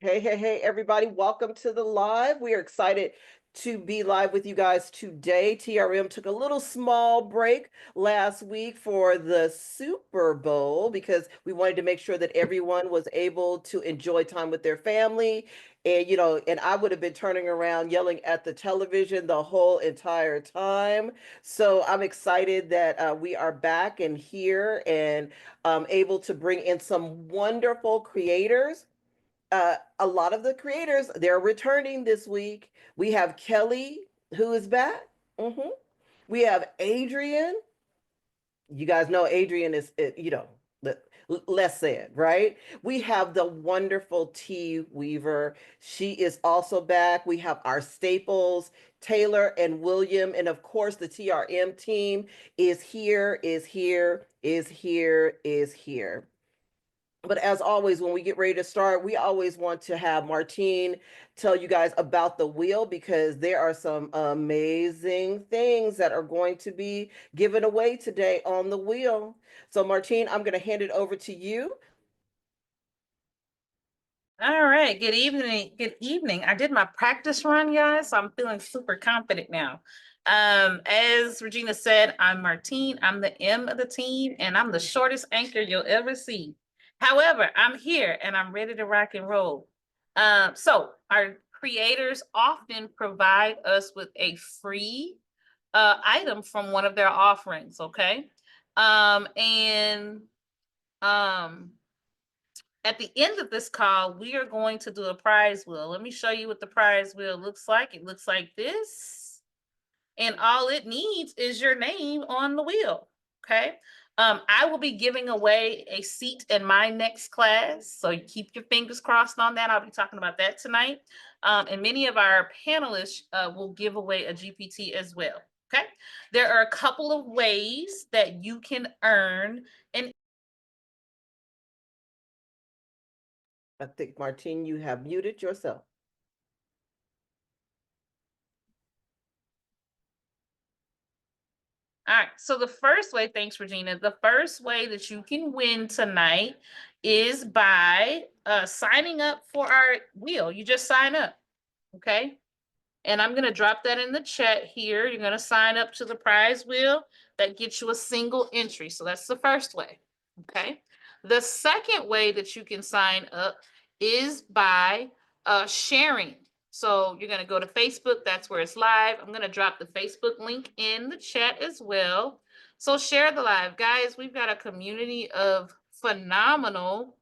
Hey, hey, hey, everybody. Welcome to the live. We are excited to be live with you guys today. TRM took a little small break last week for the Super Bowl because we wanted to make sure that everyone was able to enjoy time with their family. And I would have been turning around yelling at the television the whole entire time. So I'm excited that we are back and here and able to bring in some wonderful creators. A lot of the creators, they're returning this week. We have Kelly, who is back. hmm We have Adrian. You guys know Adrian is, less said, right? We have the wonderful T Weaver. She is also back. We have our staples, Taylor and William. And of course, the TRM team is here, is here, is here, is here. But as always, when we get ready to start, we always want to have Martine tell you guys about the wheel because there are some amazing things that are going to be given away today on the wheel. So, Martine, I'm going to hand it over to you. All right. Good evening. Good evening. I did my practice run, guys, so I'm feeling super confident now. As Regina said, I'm Martine. I'm the M of the team, and I'm the shortest anchor you'll ever see. However, I'm here and I'm ready to rock and roll. So our creators often provide us with a free item from one of their offerings. Okay. And at the end of this call, we are going to do a prize wheel. Let me show you what the prize wheel looks like. It looks like this. And all it needs is your name on the wheel. Okay. I will be giving away a seat in my next class. So keep your fingers crossed on that. I'll be talking about that tonight. And many of our panelists will give away a GPT as well. Okay. There are a couple of ways that you can earn an I think, Martine, you have muted yourself. All right. So the first way, thanks, Regina. The first way that you can win tonight is by signing up for our wheel. You just sign up. Okay. And I'm going to drop that in the chat here. You're going to sign up to the prize wheel that gets you a single entry. So that's the first way. Okay. The second way that you can sign up is by sharing. So you're going to go to Facebook. That's where it's live. I'm going to drop the Facebook link in the chat as well. So share the live. Guys, we've got a community of phenomenal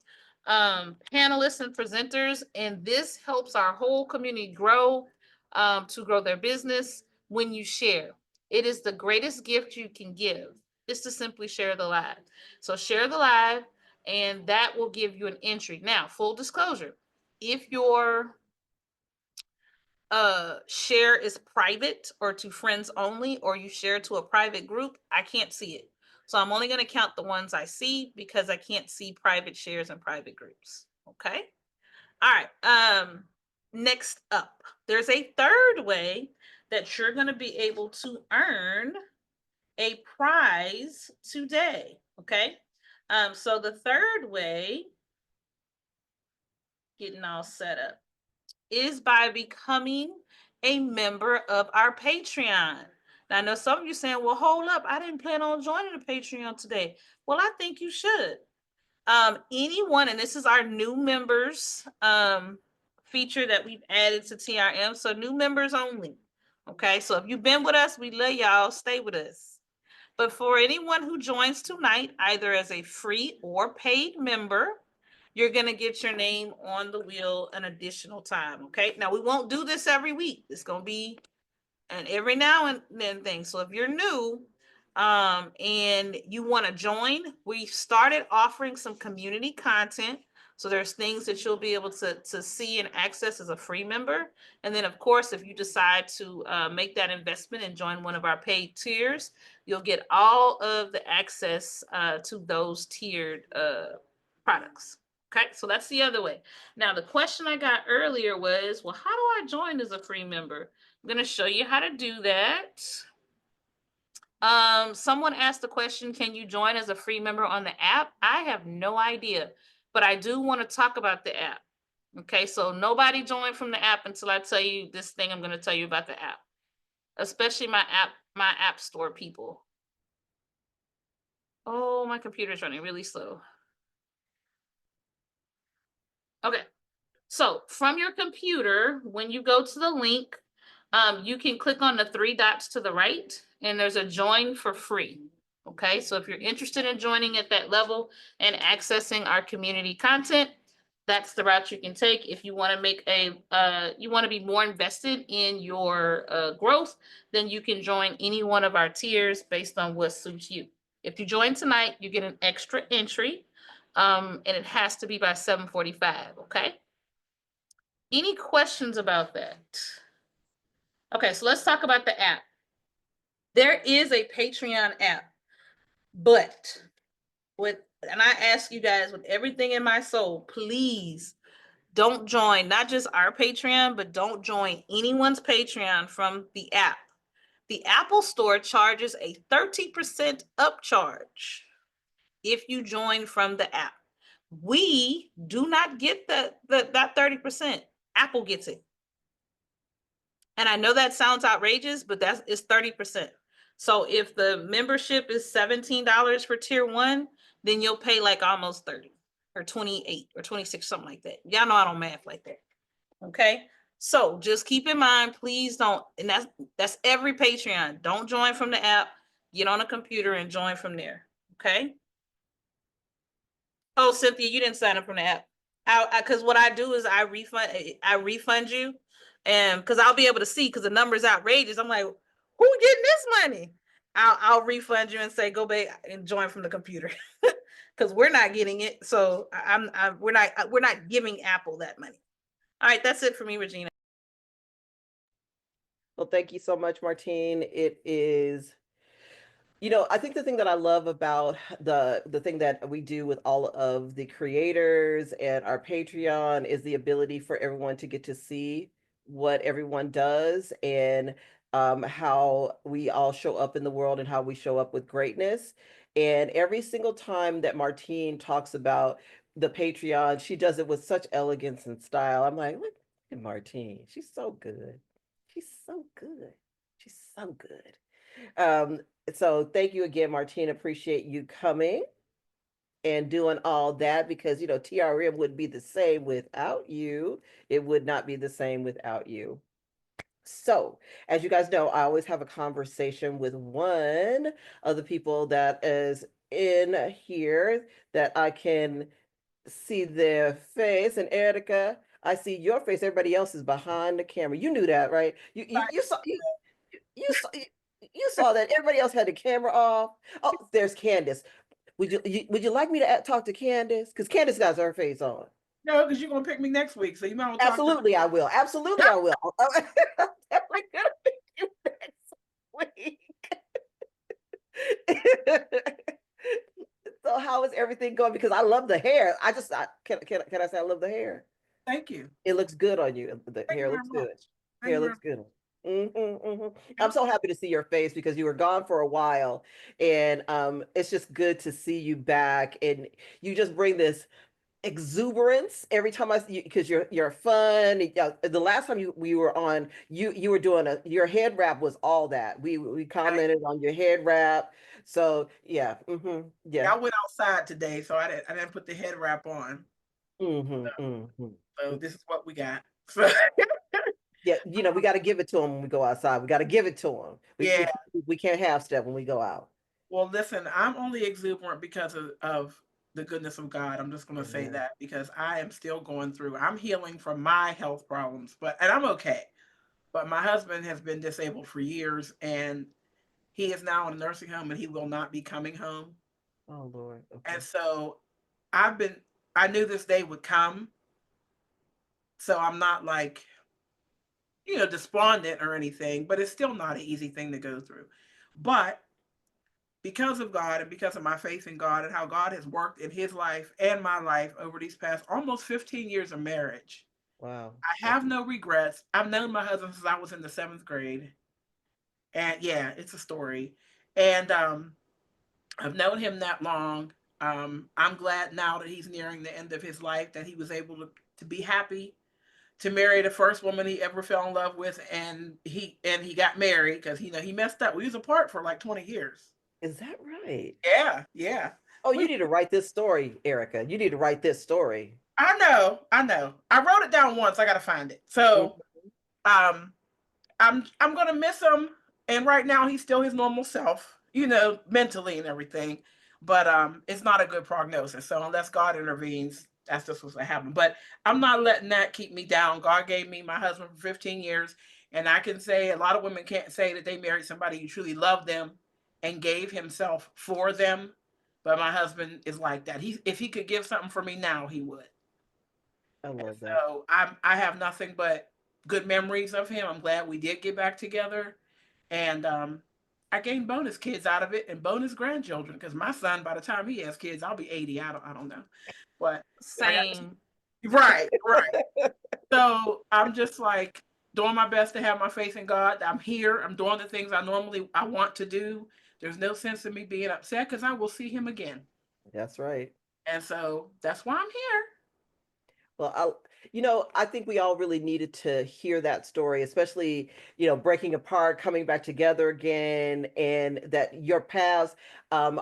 panelists and presenters, and this helps our whole community grow to grow their business when you share. It is the greatest gift you can give, is to simply share the live. So share the live, and that will give you an entry. Now, full disclosure, if your share is private or to friends only, or you share to a private group, I can't see it. So I'm only going to count the ones I see because I can't see private shares in private groups. Okay. All right. Next up, there's a third way that you're going to be able to earn a prize today. Okay. So the third way, getting all set up, is by becoming a member of our Patreon. Now, I know some of you saying, well, hold up, I didn't plan on joining the Patreon today. Well, I think you should. Anyone, and this is our new members feature that we've added to TRM. So new members only. Okay, so if you've been with us, we love y'all. Stay with us. But for anyone who joins tonight, either as a free or paid member, you're going to get your name on the wheel an additional time. Okay, now we won't do this every week. It's going to be an every now and then thing. So if you're new, and you want to join, we started offering some community content. So there's things that you'll be able to see and access as a free member. And then, of course, if you decide to make that investment and join one of our paid tiers, you'll get all of the access to those tiered products. Okay, so that's the other way. Now, the question I got earlier was, well, how do I join as a free member? I'm going to show you how to do that. Someone asked the question, can you join as a free member on the app? I have no idea, but I do want to talk about the app. Okay, so nobody join from the app until I tell you this thing I'm going to tell you about the app, especially my app store people. Oh, my computer's running really slow. Okay, so from your computer, when you go to the link, you can click on the three dots to the right, and there's a join for free. Okay, so if you're interested in joining at that level and accessing our community content, that's the route you can take. If you want to make you want to be more invested in your growth, then you can join any one of our tiers based on what suits you. If you join tonight, you get an extra entry, and it has to be by 7:45. Okay. Any questions about that? Okay, so let's talk about the app. There is a Patreon app, but and I ask you guys with everything in my soul, please don't join not just our Patreon, but don't join anyone's Patreon from the app. The Apple Store charges a 30% upcharge if you join from the app. We do not get that 30%. Apple gets it. And I know that sounds outrageous, but it's 30%. So if the membership is $17 for tier one, then you'll pay like almost 30 or 28 or 26, something like that. Y'all know I don't math like that. Okay. So just keep in mind, please don't, and that's every Patreon. Don't join from the app. Get on a computer and join from there. Okay. Oh, Cynthia, you didn't sign up from the app. Because what I do is I refund you, and because I'll be able to see because the number's outrageous. I'm like, who getting this money? I'll refund you and say go back and join from the computer because we're not getting it. So we're not giving Apple that money. All right, that's it for me, Regina. Well, thank you so much, Martine. It is, I think the thing that I love about the thing that we do with all of the creators and our Patreon is the ability for everyone to get to see what everyone does and how we all show up in the world and how we show up with greatness. And every single time that Martine talks about the Patreon, she does it with such elegance and style. I'm like, look at Martine. She's so good. She's so good. She's so good. So thank you again, Martine. Appreciate you coming and doing all that because TRM wouldn't be the same without you. It would not be the same without you. So, as you guys know, I always have a conversation with one of the people that is in here that I can see their face. And Erica, I see your face. Everybody else is behind the camera. You knew that, right? You saw that everybody else had the camera off. Oh, there's Candace. Would you like me to talk to Candace? Because Candace got her face on. No, because you're gonna pick me next week, so you might want to talk to Absolutely, I will. Absolutely, I will. I'm definitely gonna pick you next week. So how is everything going? Because I love the hair. Can I say I love the hair? Thank you. It looks good on you. The Thank you hair very looks much. good. Thank Hair you very looks good. I'm so happy to see your face because you were gone for a while, and it's just good to see you back. And you just bring this exuberance every time I see you because you're fun. The last time we were on, you were doing your head wrap was all that. We commented on your head wrap. So yeah, Yeah, yeah. I went outside today, so I didn't put the head wrap on. So this is what we got. So, Yeah, we got to give it to them when we go outside. We got to give it to them. yeah. We can't half step when we go out. Well, listen, I'm only exuberant because of the goodness of God. I'm just going to say Amen. that because I am still going through. I'm healing from my health problems, and I'm okay. But my husband has been disabled for years, and he is now in a nursing home, and he will not be coming home. Oh Lord. Okay. And so I've been. I knew this day would come, so I'm not like despondent or anything, but it's still not an easy thing to go through. But because of God and because of my faith in God and how God has worked in his life and my life over these past almost 15 years of marriage, Wow. I have no regrets. I've known my husband since I was in the 7th grade. And yeah, it's a story. And I've known him that long. I'm glad now that he's nearing the end of his life that he was able to be happy, to marry the first woman he ever fell in love with, and he got married because he messed up. We was apart for like 20 years. Is that right? Yeah, yeah. Oh, We, you need to write this story, Erica. You need to write this story. I know, I know. I wrote it down once. I gotta find it. Mhm. So um I'm gonna miss him. And right now he's still his normal self, mentally and everything. But it's not a good prognosis. So unless God intervenes, that's just what's gonna happen. But I'm not letting that keep me down. God gave me my husband for 15 years. And I can say a lot of women can't say that they married somebody who truly loved them and gave himself for them. But my husband is like that. If he could give something for me now, he would. I And love that. so I have nothing but good memories of him. I'm glad we did get back together. And I gained bonus kids out of it and bonus grandchildren because my son, by the time he has kids, I'll be 80. I don't know. But I got Same. right, right. So I'm just like doing my best to have my faith in God. I'm here. I'm doing the things I want to do. There's no sense in me being upset because I will see him again. That's right. And so that's why I'm here. Well, I think we all really needed to hear that story, especially, breaking apart, coming back together again, and that your paths. Um,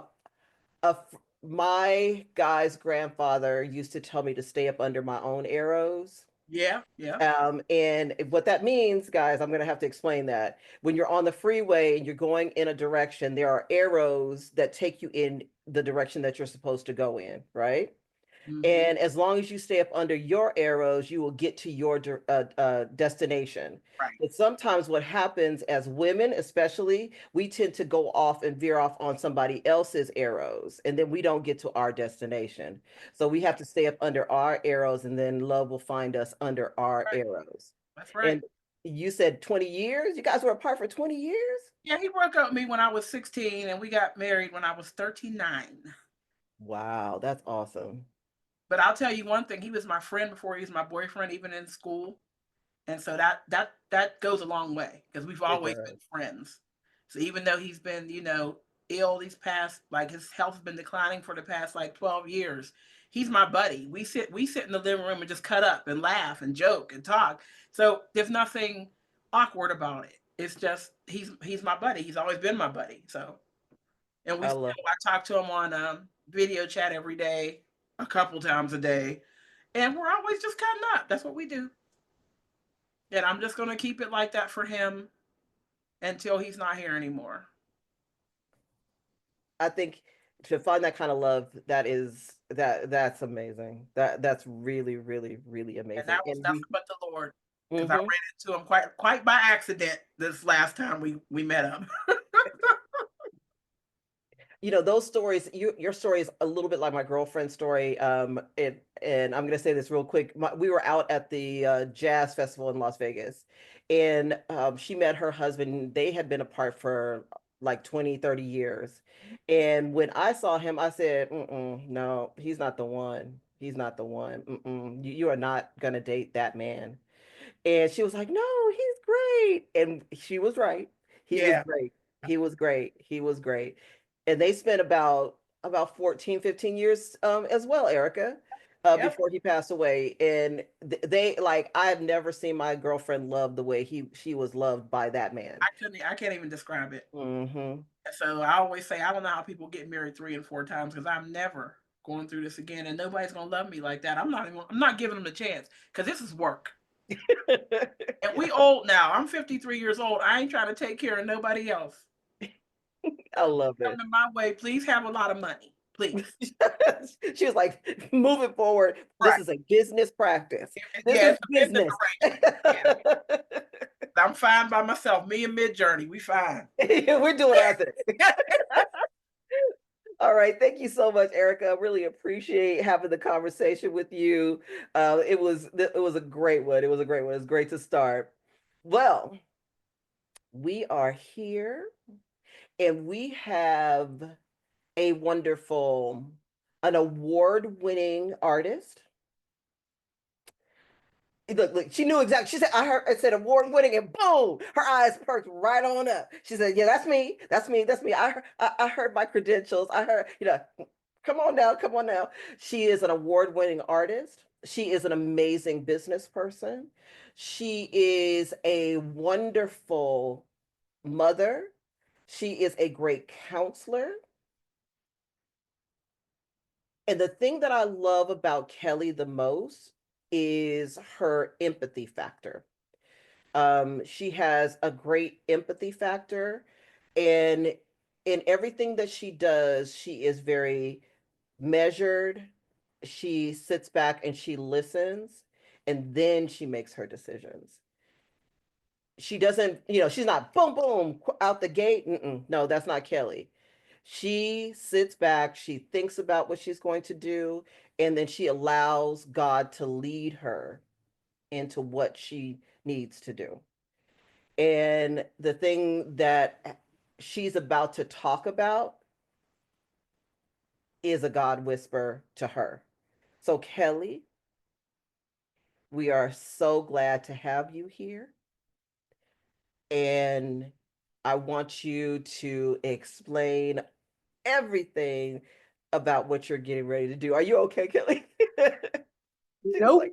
my guy's grandfather used to tell me to stay up under my own arrows. Yeah, yeah. And what that means, guys, I'm going to have to explain that. When you're on the freeway and you're going in a direction, there are arrows that take you in the direction that you're supposed to go in, right? Mm-hmm. And as long as you stay up under your arrows, you will get to your destination. Right. But sometimes what happens as women, especially, we tend to go off and veer off on somebody else's arrows, and then we don't get to our destination. So we have to stay up under our arrows, and then love will find us under our Right. arrows. That's right. And you said 20 years? You guys were apart for 20 years? Yeah, he broke up with me when I was 16 and we got married when I was 39. Wow, that's awesome. But I'll tell you one thing, he was my friend before he was my boyfriend, even in school. And so that goes a long way because we've It always been does. friends. So even though he's been, ill these past, like his health has been declining for the past like 12 years, he's my buddy. We sit in the living room and just cut up and laugh and joke and talk. So there's nothing awkward about it. It's just he's my buddy. He's always been my buddy. So and I love I talk to him on video chat every day, a couple times a day, and we're always just cutting up. That's what we do. And I'm just gonna keep it like that for him until he's not here anymore. I think to find that kind of love, that's amazing. That's really, really, really And amazing. that was And nothing we, but the Lord, because I mhm. ran into him quite by accident this last time we met him. Those stories, your story is a little bit like my girlfriend's story. And I'm gonna say this real quick. We were out at the jazz festival in Las Vegas, and she met her husband. They had been apart for like 20, 30 years. And when I saw him, I said, no, he's not the one. He's not the one. You are not gonna date that man. And she was like, no, he's great. And she was right. He was Yeah, great. He was great. He was great. And they spent about 14, 15 years as well, Erica, yep. before he passed away. And they like I've never seen my girlfriend loved the way she was loved by that man. I can't even describe it. Hmm. And so I always say I don't know how people get married 3 and 4 times because I'm never going through this again, and nobody's gonna love me like that. I'm not giving them a chance because this is work. And we old now. I'm 53 years old. I ain't trying to take care of nobody else. I love Come it. to my way, please have a lot of money, please. She was like, moving forward, this Right. is a business practice. This Yeah, is it's a business business. arrangement. Yeah. I'm fine by myself. Me and Midjourney, we fine. We're doing our thing. All right. Thank you so much, Erica. I really appreciate having the conversation with you. It was a great one. It was a great one. It was great to start. Well, we are here and we have a wonderful, an award-winning artist. Look, she knew exactly. She said, I said award winning, and boom, her eyes perked right on up. She said, yeah, that's me. That's me. That's me. I heard my credentials. I heard, come on now. Come on now. She is an award winning artist. She is an amazing business person. She is a wonderful mother. She is a great counselor. And the thing that I love about Kelly the most is her empathy factor. She has a great empathy factor, and in everything that she does, she is very measured. She sits back and she listens, and then she makes her decisions. She doesn't, she's not boom, boom out the gate. No, that's not Kelly. She sits back, she thinks about what she's going to do, and then she allows God to lead her into what she needs to do. And the thing that she's about to talk about is a God whisper to her. So, Kelly, we are so glad to have you here. And I want you to explain everything about what you're getting ready to do. Are you okay, Kelly? Nope.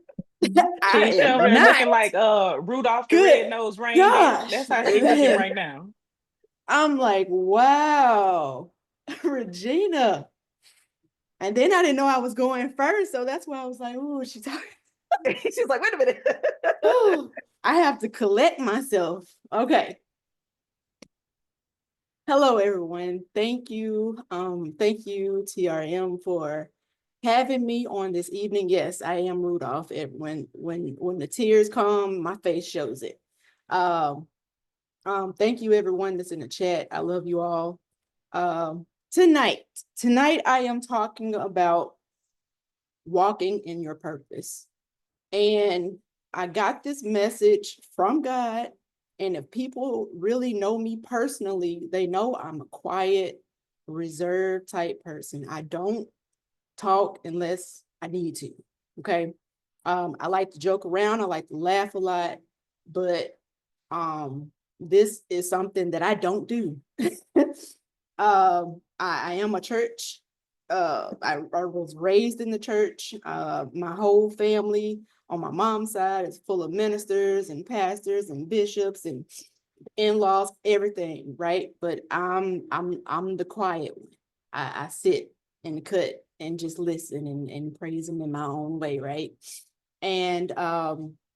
She I is am over there not. looking like Rudolph the Good Red-Nosed Reindeer. gosh. That's how she's looking right now. I'm like, wow, Regina. And then I didn't know I was going first. So that's why I was like, oh, she's talking. She's like, wait a minute. Oh, I have to collect myself. Okay. Hello, everyone. Thank you. Thank you, TRM, for having me on this evening. Yes, I am Rudolph. When the tears come, my face shows it. Thank you, everyone that's in the chat. I love you all. Tonight I am talking about walking in your purpose. And I got this message from God. And if people really know me personally, they know I'm a quiet, reserved type person. I don't talk unless I need to. Okay. I like to joke around. I like to laugh a lot, but this is something that I don't do. I am a church. I was raised in the church. My whole family on my mom's side is full of ministers and pastors and bishops and in-laws, everything, right? But I'm the quiet one. I sit and cut and just listen and praise him in my own way, right? And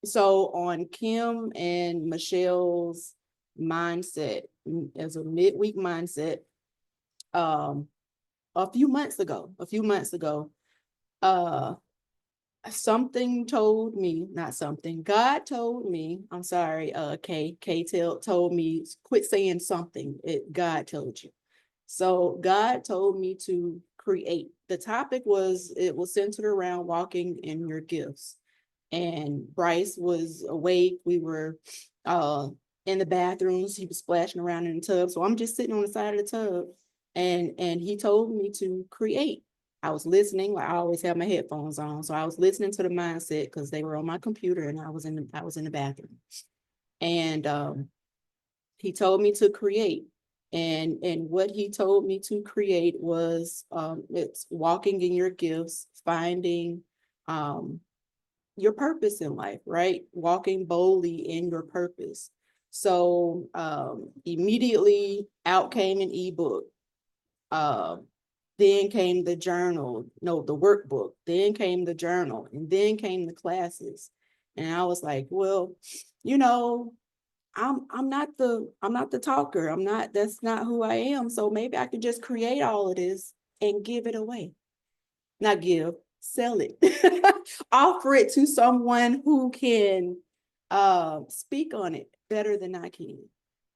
so on Kim and Michelle's mindset as a midweek mindset, a few months ago, something told me, not something, God told me, I'm sorry, Kay told me, quit saying something, God told you. So God told me to create. The topic was, it was centered around walking in your gifts. And Bryce was awake. We were in the bathrooms. He was splashing around in the tub. So I'm just sitting on the side of the tub. And he told me to create. I was listening. Like I always have my headphones on. So I was listening to the mindset because they were on my computer and I was in the bathroom. And he told me to create. And what he told me to create was it's walking in your gifts, finding your purpose in life, right? Walking boldly in your purpose. So immediately out came an ebook. Then came the journal, no, the workbook, then came the journal, and then came the classes. And I was like, well, you know, I'm not the talker. That's not who I am. So maybe I could just create all of this and give it away. Not give, sell it. Offer it to someone who can speak on it better than I can.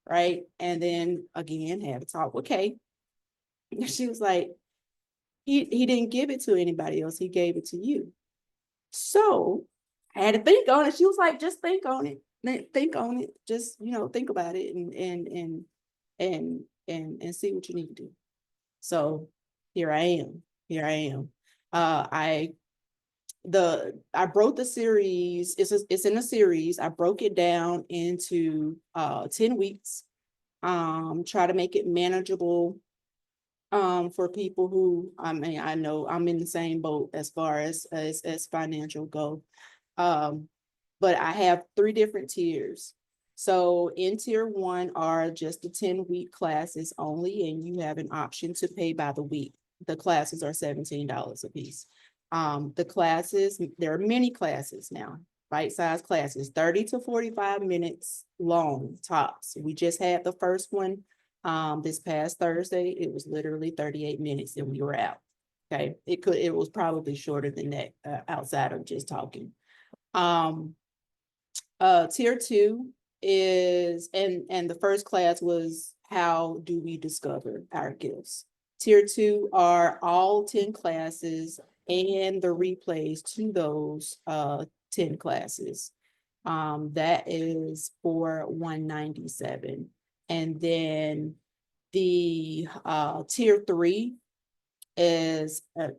Right. And then again, have a talk with Kay. She was like, he didn't give it to anybody else. He gave it to you. So I had to think on it. She was like, just think on it. Think on it. Just, think about it and see what you need to do. So here I am. I broke the series. It's in a series. I broke it down into 10 weeks. Try to make it manageable. for people who, I mean, I know I'm in the same boat as far as financial go. But I have 3 different tiers. So in tier 1 are just the 10-week classes only, and you have an option to pay by the week. The classes are $17 a piece. The classes, there are many classes now, bite-sized classes, 30 to 45 minutes long tops. We just had the first one this past Thursday. It was literally 38 minutes and we were out. Okay, it was probably shorter than that outside of just talking. Tier 2 is, and the first class was how do we discover our gifts. Tier 2 are all 10 classes and the replays to those 10 classes. That is for $197. And then the tier 3 is I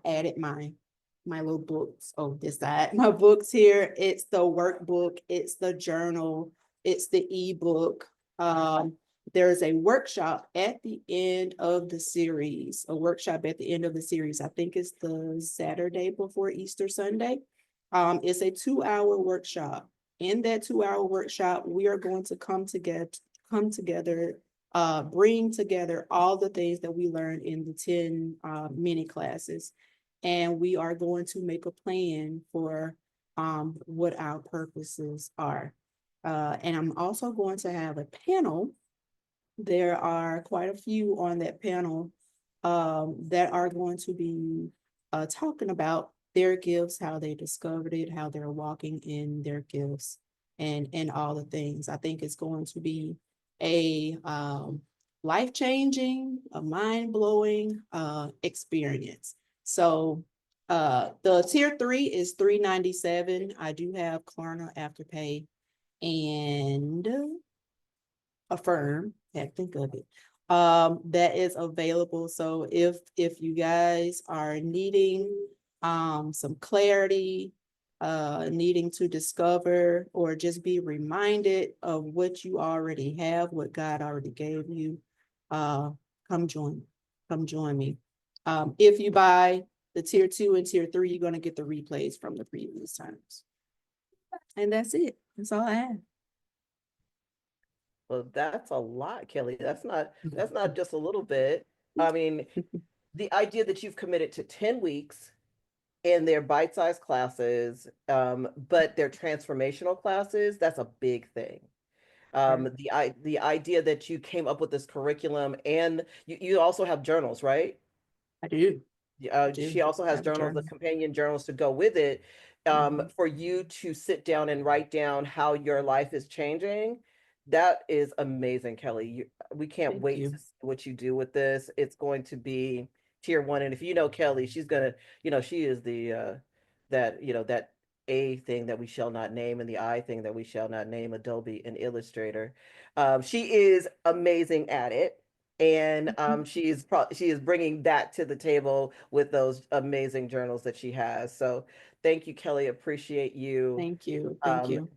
added my little books on this side. My books here, it's the workbook, it's the journal, it's the ebook. There's a workshop at the end of the series, a workshop at the end of the series. I think it's the Saturday before Easter Sunday. It's a 2-hour workshop. In that 2-hour workshop, we are going to come together, bring together all the things that we learned in the 10 mini classes. And we are going to make a plan for what our purposes are. And I'm also going to have a panel. There are quite a few on that panel that are going to be talking about their gifts, how they discovered it, how they're walking in their gifts, and all the things. I think it's going to be a life-changing, a mind-blowing experience. So the tier 3 is $397. I do have Klarna, Afterpay, and Affirm. Can't think of it. That is available. So if you guys are needing some clarity, needing to discover or just be reminded of what you already have, what God already gave you, come join me. If you buy the tier 2 and tier 3, you're going to get the replays from the previous times. And that's it. That's all I have. Well, that's a lot, Kelly. That's not just a little bit. I mean, the idea that you've committed to 10 weeks in their bite-sized classes, but they're transformational classes, that's a big thing. The idea that you came up with this curriculum, and you also have journals, right? I do. She also has journals, the companion journals to go with it, for you to sit down and write down how your life is changing. That is amazing, Kelly. We can't wait to see what you do with this. It's going to be tier 1. And if you know Kelly, she's gonna, she is the that A thing that we shall not name and the I thing that we shall not name, Adobe and Illustrator. She is amazing at it. And she is bringing that to the table with those amazing journals that she has. So thank you, Kelly. Appreciate you. Thank you. Thank you.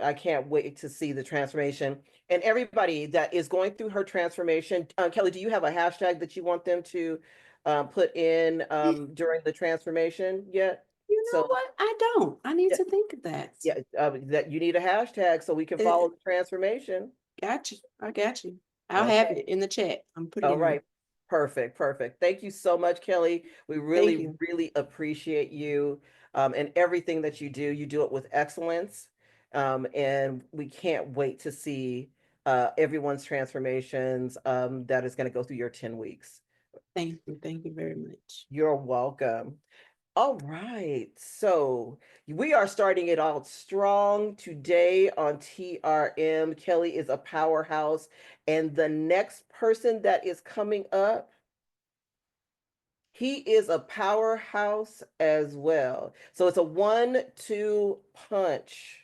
I can't wait to see the transformation. And everybody that is going through her transformation, Kelly, do you have a hashtag that you want them to put in during the transformation yet? You know what? I don't. I need to think of that. Yeah, that you need a hashtag so we can follow the transformation. Got you. I got you. I'll have it in the chat. I'm putting it All right. Perfect. Thank you so much, Kelly. We really, really appreciate you and everything that you do. You do it with excellence. And we can't wait to see everyone's transformations that is going to go through your 10 weeks. Thank you. Thank you very much. You're welcome. All right. So we are starting it out strong today on TRM. Kelly is a powerhouse. And the next person that is coming up, he is a powerhouse as well. So it's a 1-2 punch.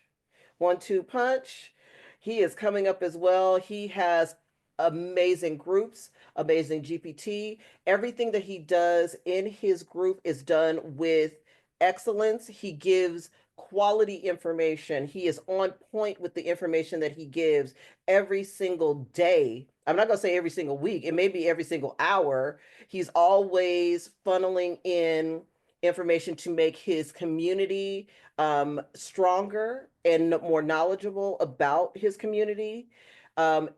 1-2 punch. He is coming up as well. He has amazing groups, amazing GPT. Everything that he does in his group is done with excellence. He gives quality information. He is on point with the information that he gives every single day. I'm not going to say every single week. It may be every single hour. He's always funneling in information to make his community stronger and more knowledgeable about his community. Um,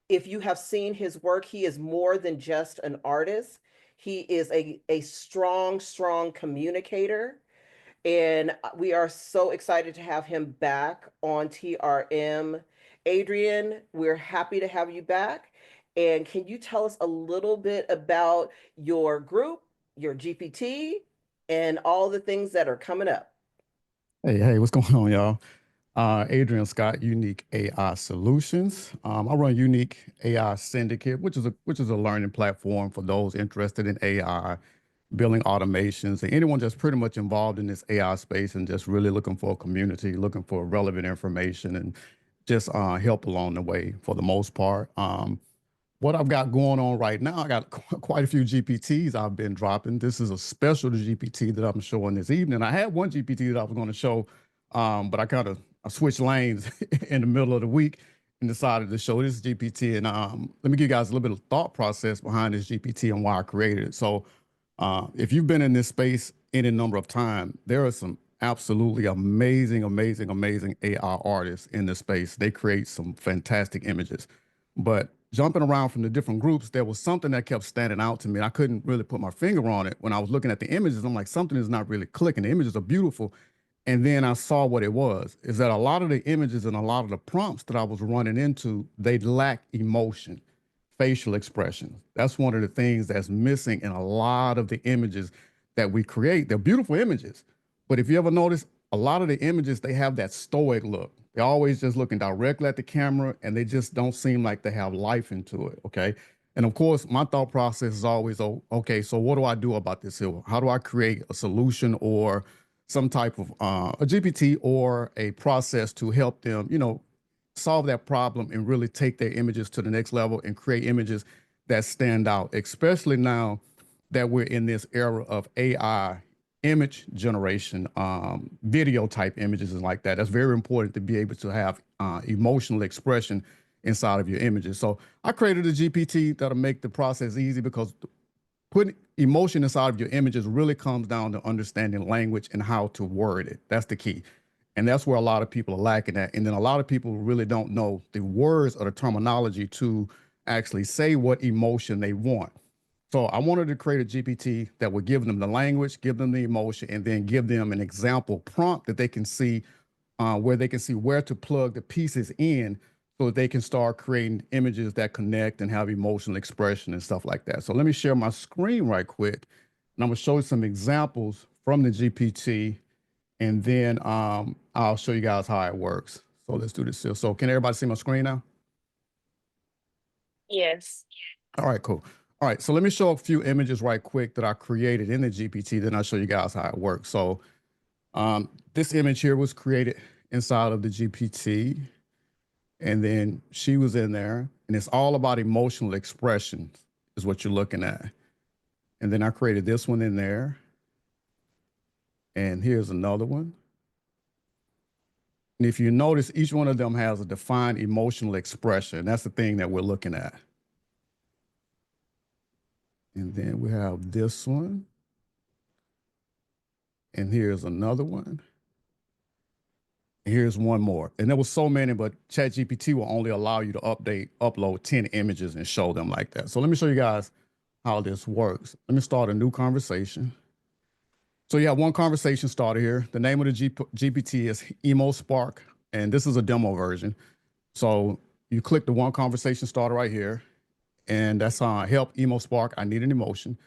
if you have seen his work, he is more than just an artist. He is a strong, strong communicator. And we are so excited to have him back on TRM. Adrian, we're happy to have you back. And can you tell us a little bit about your group, your GPT, and all the things that are coming up? Hey, what's going on, y'all? Adrian Scott, Unique AI Solutions. I run Unique AI Syndicate, which is a learning platform for those interested in AI, building automations, and anyone that's pretty much involved in this AI space and just really looking for a community, looking for relevant information, and just help along the way for the most part. What I've got going on right now, I got quite a few GPTs I've been dropping. This is a special GPT that I'm showing this evening. I had one GPT that I was going to show, but I switched lanes in the middle of the week and decided to show this GPT. And let me give you guys a little bit of thought process behind this GPT and why I created it. So if you've been in this space any number of times, there are some absolutely amazing AI artists in this space. They create some fantastic images. But jumping around from the different groups, there was something that kept standing out to me. And I couldn't really put my finger on it. When I was looking at the images, I'm like, something is not really clicking. The images are beautiful. And then I saw what it was, is that a lot of the images and a lot of the prompts that I was running into, they lack emotion, facial expression. That's one of the things that's missing in a lot of the images that we create. They're beautiful images. But if you ever notice, a lot of the images, they have that stoic look. They're always just looking directly at the camera and they just don't seem like they have life into it, okay? And of course, my thought process is always, oh, okay, so what do I do about this here? How do I create a solution or some type of a GPT or a process to help them, solve that problem and really take their images to the next level and create images that stand out, especially now that we're in this era of AI image generation, video type images and like that. That's very important to be able to have emotional expression inside of your images. So I created a GPT that'll make the process easy because putting emotion inside of your images really comes down to understanding language and how to word it. That's the key. And that's where a lot of people are lacking at. And then a lot of people really don't know the words or the terminology to actually say what emotion they want. So I wanted to create a GPT that would give them the language, give them the emotion, and then give them an example prompt that they can see where to plug the pieces in so that they can start creating images that connect and have emotional expression and stuff like that. So let me share my screen right quick. And I'm gonna show you some examples from the GPT, and then I'll show you guys how it works. So let's do this here. So can everybody see my screen now? Yes. All right, cool. All right, so let me show a few images right quick that I created in the GPT, then I'll show you guys how it works. So this image here was created inside of the GPT, and then she was in there, and it's all about emotional expression is what you're looking at. And then I created this one in there, and here's another one. And if you notice, each one of them has a defined emotional expression. That's the thing that we're looking at. And then we have this one. And here's another one. And here's one more. And there was so many, but ChatGPT will only allow you to upload 10 images and show them like that. So let me show you guys how this works. Let me start a new conversation. So you have one conversation starter here. The name of the GPT is Emo Spark, and this is a demo version. So you click the one conversation starter right here, and that's help Emo Spark. I need an emotion.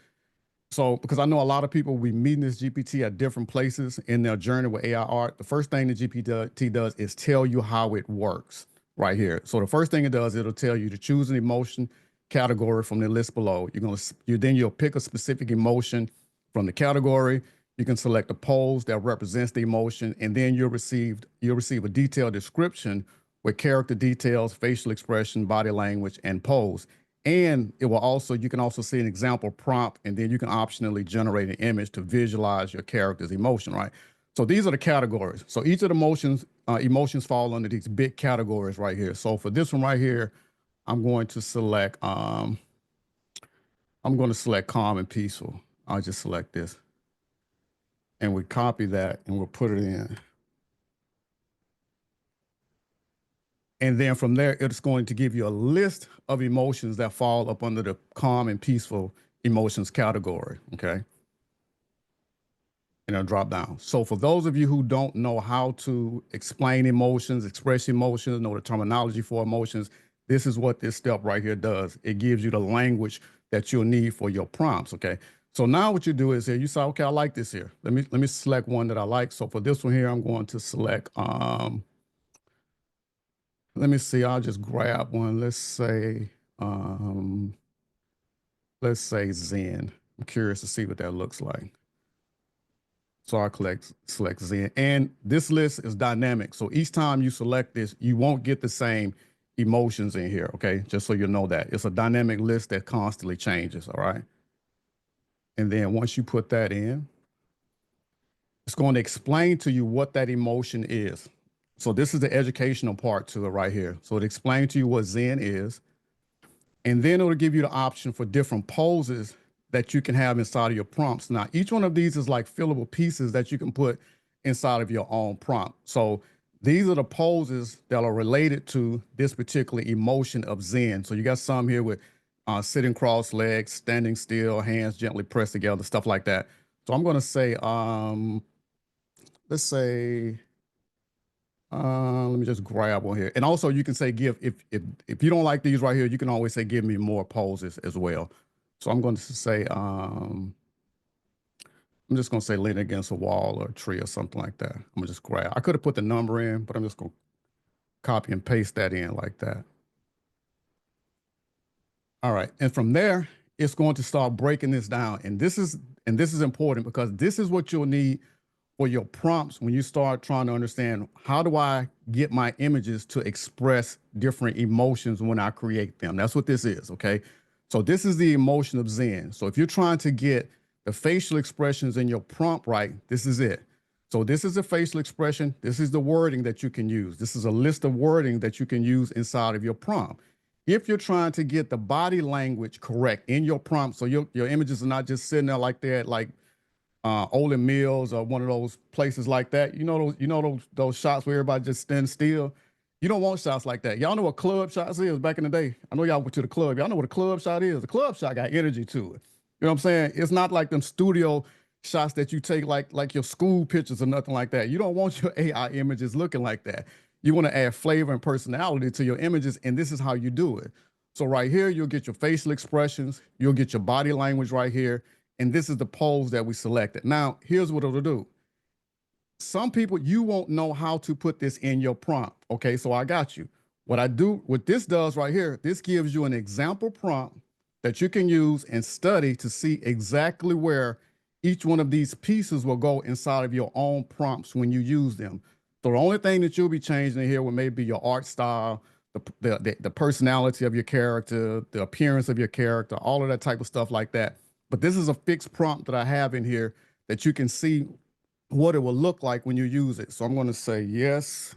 So because I know a lot of people will be meeting this GPT at different places in their journey with AI art, the first thing the GPT does is tell you how it works right here. So the first thing it does, it'll tell you to choose an emotion category from the list below. You'll pick a specific emotion from the category. You can select a pose that represents the emotion, and then you'll receive a detailed description with character details, facial expression, body language, and pose. And you can also see an example prompt, and then you can optionally generate an image to visualize your character's emotion, right? So these are the categories. So each of the emotions fall under these big categories right here. So for this one right here, I'm going to select calm and peaceful. I'll just select this. And we copy that and we'll put it in. And then from there, it's going to give you a list of emotions that fall up under the calm and peaceful emotions category, okay? And it'll drop down. So for those of you who don't know how to explain emotions, express emotions, know the terminology for emotions, this is what this step right here does. It gives you the language that you'll need for your prompts, okay? So now what you do is here, you say, okay, I like this here. Let me select one that I like. So for this one here, I'm going to select, let me see, I'll just grab one. Let's say Zen. I'm curious to see what that looks like. So I select Zen. And this list is dynamic. So each time you select this, you won't get the same emotions in here, okay? Just so you know that. It's a dynamic list that constantly changes, all right? And then once you put that in, it's going to explain to you what that emotion is. So this is the educational part to it right here. So it explains to you what Zen is. And then it'll give you the option for different poses that you can have inside of your prompts. Now, each one of these is like fillable pieces that you can put inside of your own prompt. So these are the poses that are related to this particular emotion of Zen. So you got some here with sitting cross legs, standing still, hands gently pressed together, stuff like that. So I'm going to say, let's say, let me just grab one here. And also you can say if you don't like these right here, you can always say give me more poses as well. So I'm going to say I'm just going to say lean against a wall or a tree or something like that. I'm going to just grab. I could have put the number in, but I'm just going to copy and paste that in like that. All right. And from there, it's going to start breaking this down. And this is important because this is what you'll need for your prompts when you start trying to understand how do I get my images to express different emotions when I create them. That's what this is, okay? So this is the emotion of Zen. So if you're trying to get the facial expressions in your prompt right, this is it. So this is a facial expression. This is the wording that you can use. This is a list of wording that you can use inside of your prompt. If you're trying to get the body language correct in your prompt, so your images are not just sitting there like they're like Ole Mills or one of those places like that. You know those shots where everybody just stands still. You don't want shots like that. Y'all know what club shots is back in the day. I know y'all went to the club. Y'all know what a club shot is. The club shot got energy to it. You know what I'm saying? It's not like them studio shots that you take like your school pictures or nothing like that. You don't want your AI images looking like that. You want to add flavor and personality to your images, and this is how you do it. So right here, you'll get your facial expressions. You'll get your body language right here. And this is the pose that we selected. Now, here's what it'll do. Some people, you won't know how to put this in your prompt. Okay, so I got you. What this does right here, this gives you an example prompt that you can use and study to see exactly where each one of these pieces will go inside of your own prompts when you use them. So the only thing that you'll be changing here will maybe your art style, the personality of your character, the appearance of your character, all of that type of stuff like that. But this is a fixed prompt that I have in here that you can see what it will look like when you use it. So I'm going to say yes.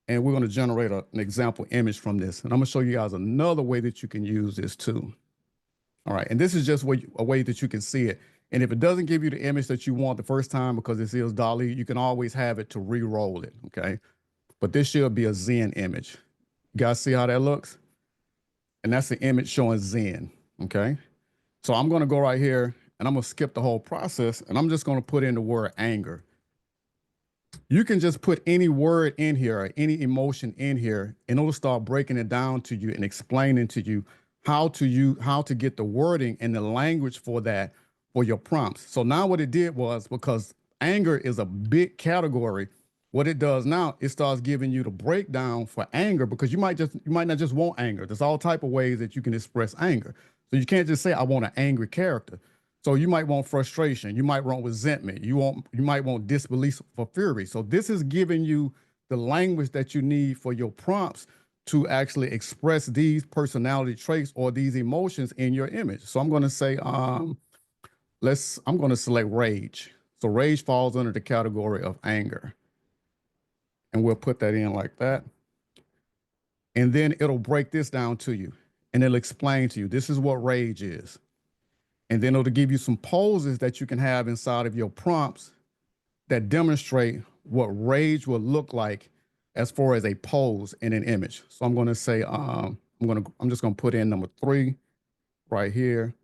And we're going to generate an example image from this. And I'm going to show you guys another way that you can use this too. All right. And this is just a way that you can see it. And if it doesn't give you the image that you want the first time because this is DALL-E, you can always have it to re-roll it. Okay. But this should be a Zen image. You guys see how that looks? And that's the image showing Zen. Okay. So I'm going to go right here and I'm going to skip the whole process and I'm just going to put in the word anger. You can just put any word in here or any emotion in here and it'll start breaking it down to you and explaining to you how to get the wording and the language for that for your prompts. So now what it did was, because anger is a big category, what it does now, it starts giving you the breakdown for anger, because you might not just want anger. There's all type of ways that you can express anger. So you can't just say, I want an angry character. So you might want frustration. You might want resentment. You might want disbelief for fury. So this is giving you the language that you need for your prompts to actually express these personality traits or these emotions in your image. So I'm going to say, I'm going to select rage. So rage falls under the category of anger. And we'll put that in like that. And then it'll break this down to you and it'll explain to you, this is what rage is. And then it'll give you some poses that you can have inside of your prompts that demonstrate what rage will look like as far as a pose in an image. So I'm going to say, I'm just going to put in number 3 right here.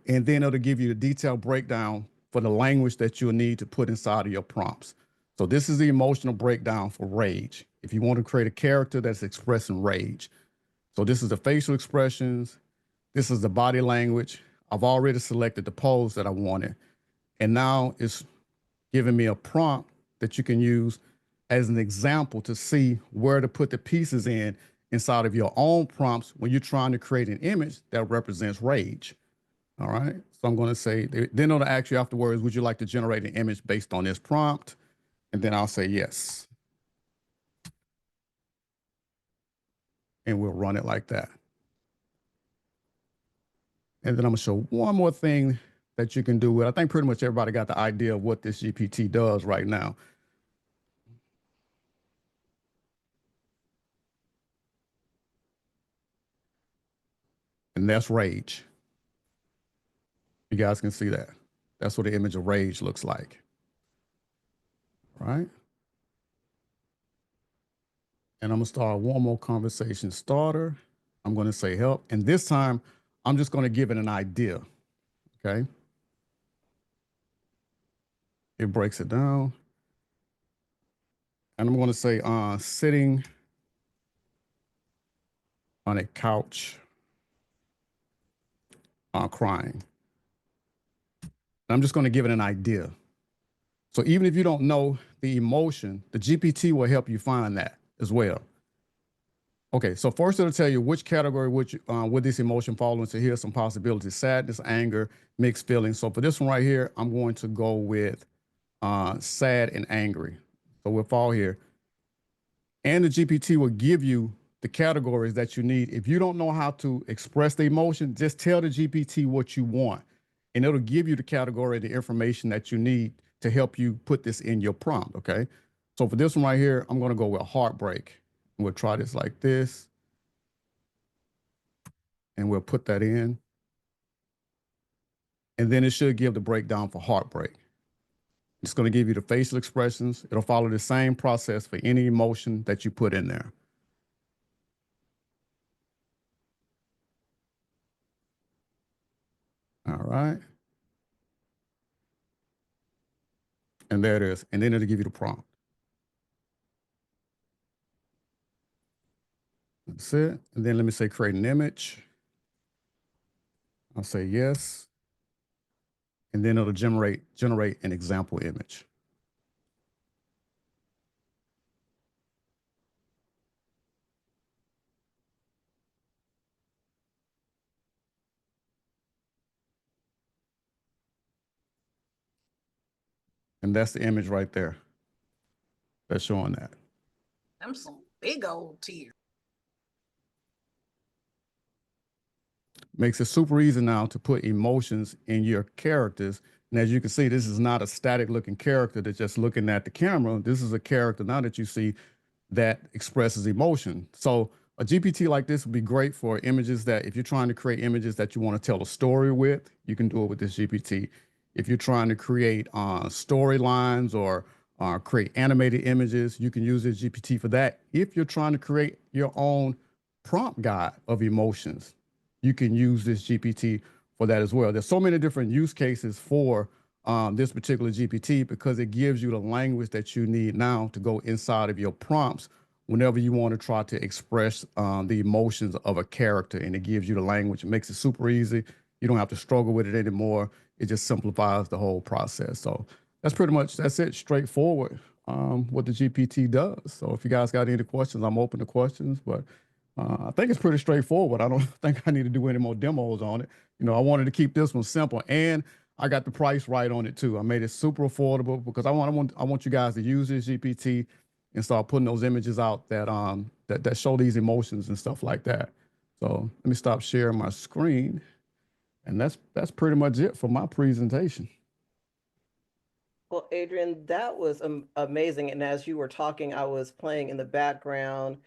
And then it'll give you the detailed breakdown for the language that you'll need to put inside of your prompts. So this is the emotional breakdown for rage. If you want to create a character that's expressing rage. So this is the facial expressions. This is the body language. I've already selected the pose that I wanted. And now it's giving me a prompt that you can use as an example to see where to put the pieces in inside of your own prompts when you're trying to create an image that represents rage. All right. So I'm going to say, then it'll ask you afterwards, would you like to generate an image based on this prompt? And then I'll say yes. And we'll run it like that. And then I'm going to show one more thing that you can do with. I think pretty much everybody got the idea of what this GPT does right now. And that's rage. You guys can see that. That's what the image of rage looks like. Right? And I'm going to start one more conversation starter. I'm going to say help. And this time, I'm just going to give it an idea. Okay? It breaks it down. And I'm going to say sitting on a couch crying. And I'm just going to give it an idea. So even if you don't know the emotion, the GPT will help you find that as well. Okay, so first it'll tell you which category would this emotion fall into. Here's some possibilities: sadness, anger, mixed feelings. So for this one right here, I'm going to go with sad and angry. So we'll fall here. And the GPT will give you the categories that you need. If you don't know how to express the emotion, just tell the GPT what you want, and it'll give you the category, the information that you need to help you put this in your prompt, okay? So for this one right here, I'm going to go with heartbreak. We'll try this like this. And we'll put that in. And then it should give the breakdown for heartbreak. It's going to give you the facial expressions. It'll follow the same process for any emotion that you put in there. All right. And there it is. And then it'll give you the prompt. That's it. And then let me say create an image. I'll say yes. And then it'll generate an example image. And that's the image right there. That's showing that. Them some big old tears. Makes it super easy now to put emotions in your characters. And as you can see, this is not a static looking character that's just looking at the camera. This is a character now that you see that expresses emotion. So a GPT like this would be great for images that if you're trying to create images that you want to tell a story with, you can do it with this GPT. If you're trying to create storylines or create animated images, you can use this GPT for that. If you're trying to create your own prompt guide of emotions, you can use this GPT for that as well. There's so many different use cases for this particular GPT because it gives you the language that you need now to go inside of your prompts whenever you want to try to express the emotions of a character, and it gives you the language. It makes it super easy. You don't have to struggle with it anymore. It just simplifies the whole process. So that's it, straightforward, what the GPT does. So if you guys got any questions, I'm open to questions, but I think it's pretty straightforward. I don't think I need to do any more demos on it. You know, I wanted to keep this one simple, and I got the price right on it too. I made it super affordable because I want you guys to use this GPT and start putting those images out that that show these emotions and stuff like that. So let me stop sharing my screen, and that's pretty much it for my presentation. Well, Adrian, that was amazing. And as you were talking, I was playing in the background,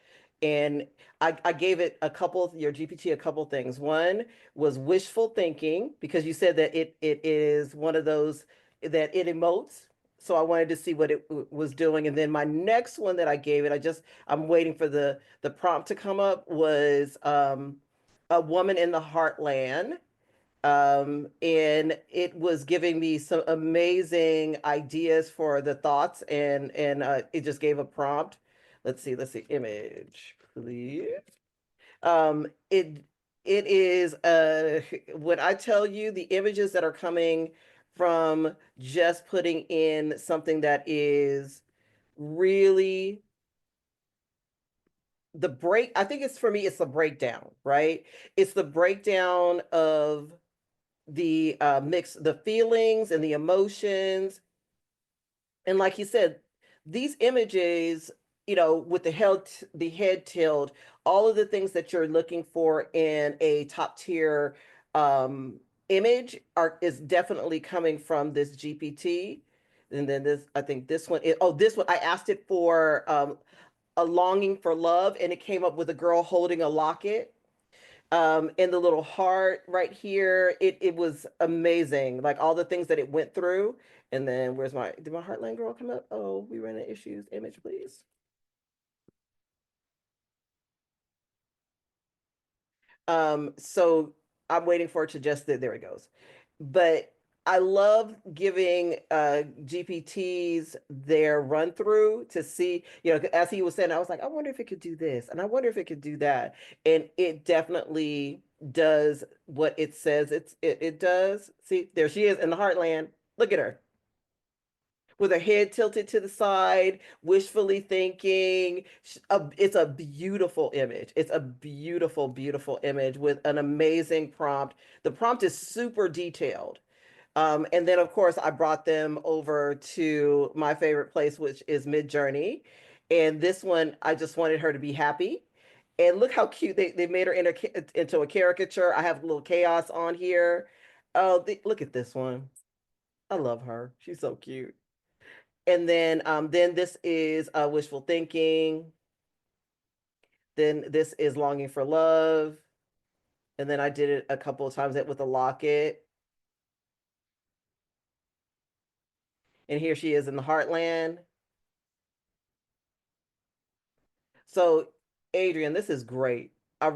and I gave it a couple of your GPT a couple things. One was wishful thinking, because you said that it is one of those that it emotes. So I wanted to see what it was doing. And then my next one that I gave it, I'm waiting for the prompt to come up, was a woman in the heartland, and it was giving me some amazing ideas for the thoughts, and it just gave a prompt. Let's see, image, please. It is when I tell you the images that are coming from just putting in something that is really I think it's, for me, it's the breakdown, right? It's the breakdown of the mix, the feelings and the emotions. And like you said, these images, with the head tilt, all of the things that you're looking for in a top tier um, image is definitely coming from this GPT. And then I think this one, I asked it for a longing for love, and it came up with a girl holding a locket, and the little heart right here. It was amazing, like all the things that it went through. And then did my Heartland girl come up? Oh, we ran into issues. Image, please. So I'm waiting for it to just, there it goes. But I love giving GPTs their run through to see, as he was saying, I was like, I wonder if it could do this, and I wonder if it could do that. And it definitely does what it says it does. See, there she is in the heartland. Look at her with her head tilted to the side, wishfully thinking. It's a beautiful image. It's a beautiful, beautiful image with an amazing prompt. The prompt is super detailed. And then, of course, I brought them over to my favorite place, which is Midjourney. And this one, I just wanted her to be happy. And look how cute they made her into a caricature. I have a little chaos on here. Oh, look at this one. I love her. She's so cute. And then this is wishful thinking. Then this is longing for love. And then I did it a couple of times with a locket. And here she is in the heartland. So, Adrian, this is great. I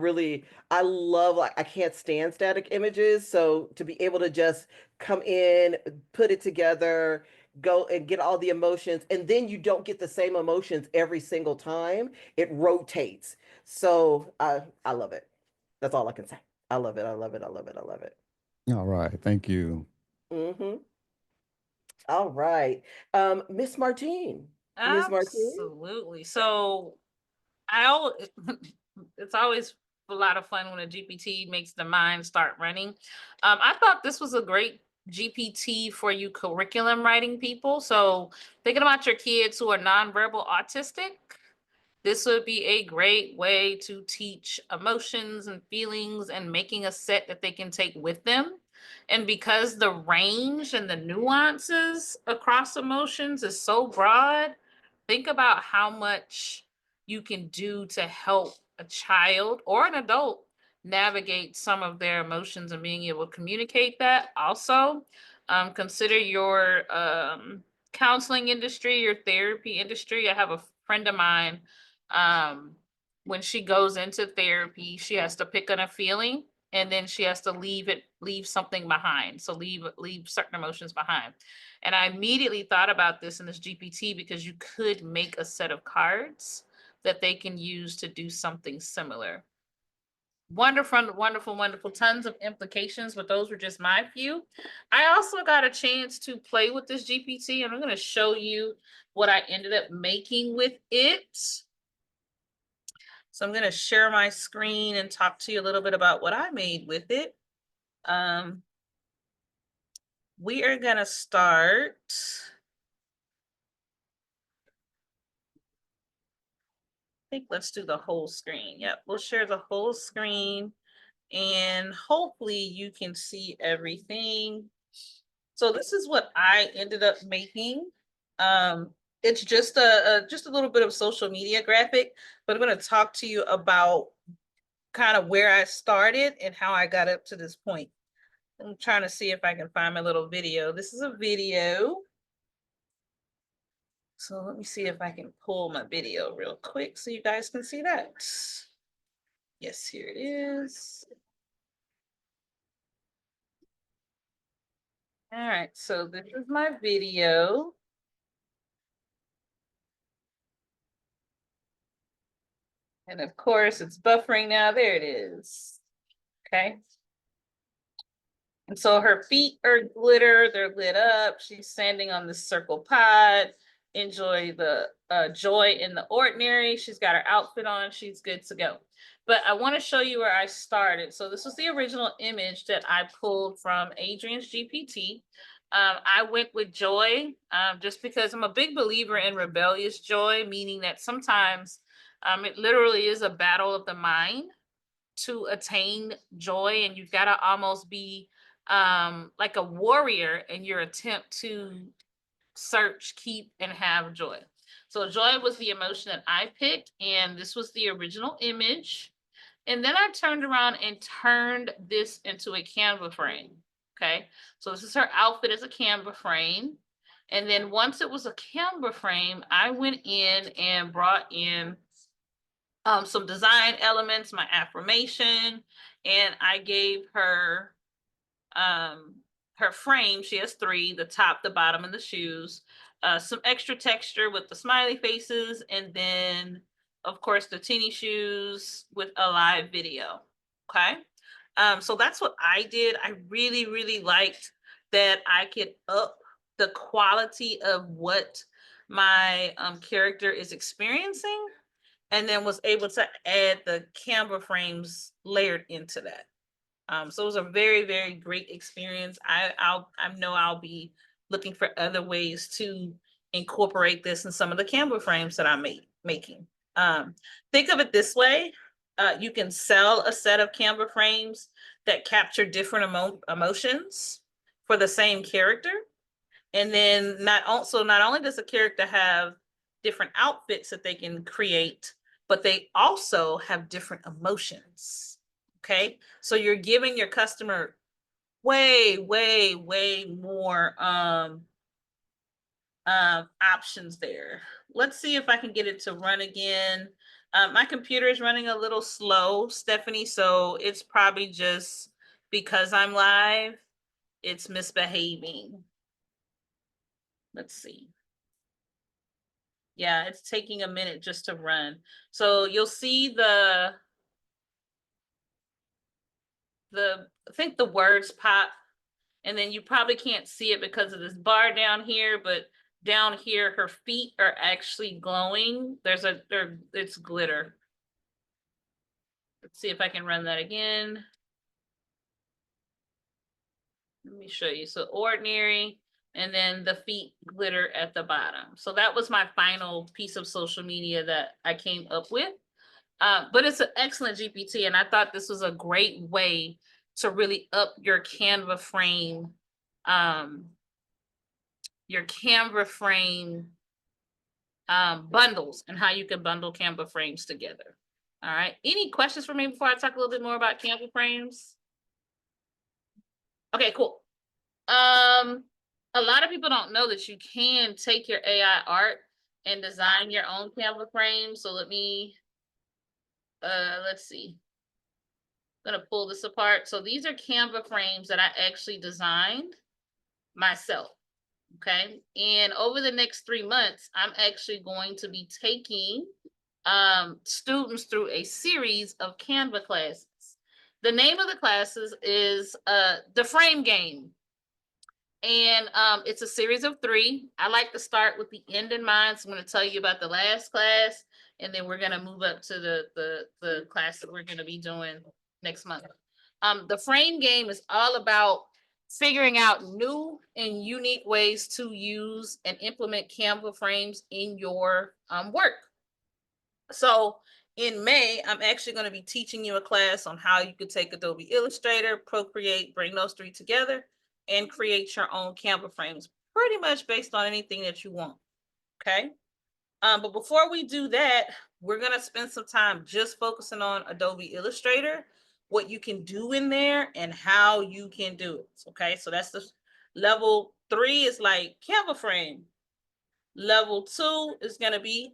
love, like, I can't stand static images. So to be able to just come in, put it together, go and get all the emotions, and then you don't get the same emotions every single time. It rotates. So I love it. That's all I can say. I love it. I love it. I love it. I love it. All right. Thank you. Mm-hmm. All right. Miss Martine. Miss Martine. Absolutely. So I always, it's always a lot of fun when a GPT makes the mind start running. I thought this was a great GPT for you curriculum writing people. So thinking about your kids who are nonverbal autistic, this would be a great way to teach emotions and feelings and making a set that they can take with them. And because the range and the nuances across emotions is so broad, think about how much you can do to help a child or an adult navigate some of their emotions and being able to communicate that. Also, consider your counseling industry, your therapy industry. I have a friend of mine, um, when she goes into therapy, she has to pick on a feeling and then she has to leave something behind. So leave certain emotions behind. And I immediately thought about this in this GPT because you could make a set of cards that they can use to do something similar. Wonderful, wonderful, wonderful. Tons of implications, but those were just my few. I also got a chance to play with this GPT, and I'm going to show you what I ended up making with it. So I'm going to share my screen and talk to you a little bit about what I made with it. We are going to start. I think let's do the whole screen. Yep, we'll share the whole screen and hopefully you can see everything. So this is what I ended up making. It's just just a little bit of social media graphic, but I'm going to talk to you about kind of where I started and how I got up to this point. I'm trying to see if I can find my little video. This is a video. So let me see if I can pull my video real quick so you guys can see that. Yes, here it is. All right, so this is my video. And of course, it's buffering now. There it is. Okay. And so her feet are glitter, they're lit up. She's standing on the circle pod. Enjoy the joy in the ordinary. She's got her outfit on. She's good to go. But I want to show you where I started. So this was the original image that I pulled from Adrian's GPT. I went with joy just because I'm a big believer in rebellious joy, meaning that sometimes it literally is a battle of the mind to attain joy, and you've got to almost be like a warrior in your attempt to search, keep, and have joy. So joy was the emotion that I picked, and this was the original image. And then I turned around and turned this into a Canva frame. Okay, so this is her outfit as a Canva frame. And then once it was a Canva frame, I went in and brought in some design elements, my affirmation, and I gave her her frame. She has 3, the top, the bottom, and the shoes. Some extra texture with the smiley faces, and then of course the teeny shoes with a live video. Okay. So that's what I did. I really, really liked that I could up the quality of what my character is experiencing, and then was able to add the Canva frames layered into that. So it was a very, very great experience. I know I'll be looking for other ways to incorporate this in some of the Canva frames that I'm making. Think of it this way. You can sell a set of Canva frames that capture different emotions for the same character. And then not only does the character have different outfits that they can create, but they also have different emotions. Okay. So you're giving your customer way, way, way more options there. Let's see if I can get it to run again. My computer is running a little slow, Stephanie, so it's probably just because I'm live, it's misbehaving. Let's see. Yeah, it's taking a minute just to run. So you'll see I think the words pop, and then you probably can't see it because of this bar down here, but down here, her feet are actually glowing. It's glitter. Let's see if I can run that again. Let me show you. So ordinary, and then the feet glitter at the bottom. So that was my final piece of social media that I came up with. But it's an excellent GPT, and I thought this was a great way to really up your Canva frame, bundles, and how you can bundle Canva frames together. All right. Any questions for me before I talk a little bit more about Canva frames? Okay, cool. A lot of people don't know that you can take your AI art and design your own Canva frame. So let's see. I'm gonna pull this apart. So these are Canva frames that I actually designed myself. Okay. And over the next 3 months, I'm actually going to be taking students through a series of Canva classes. The name of the classes is the Frame Game. And it's a series of 3. I like to start with the end in mind. So I'm going to tell you about the last class, and then we're going to move up to the class that we're going to be doing next month. The Frame Game is all about figuring out new and unique ways to use and implement Canva frames in your work. So in May, I'm actually going to be teaching you a class on how you could take Adobe Illustrator, Procreate, bring those 3 together, and create your own Canva frames, pretty much based on anything that you want. Okay. But before we do that, we're going to spend some time just focusing on Adobe Illustrator, what you can do in there and how you can do it. Okay. So that's the level 3 is like Canva frame. Level 2 is going to be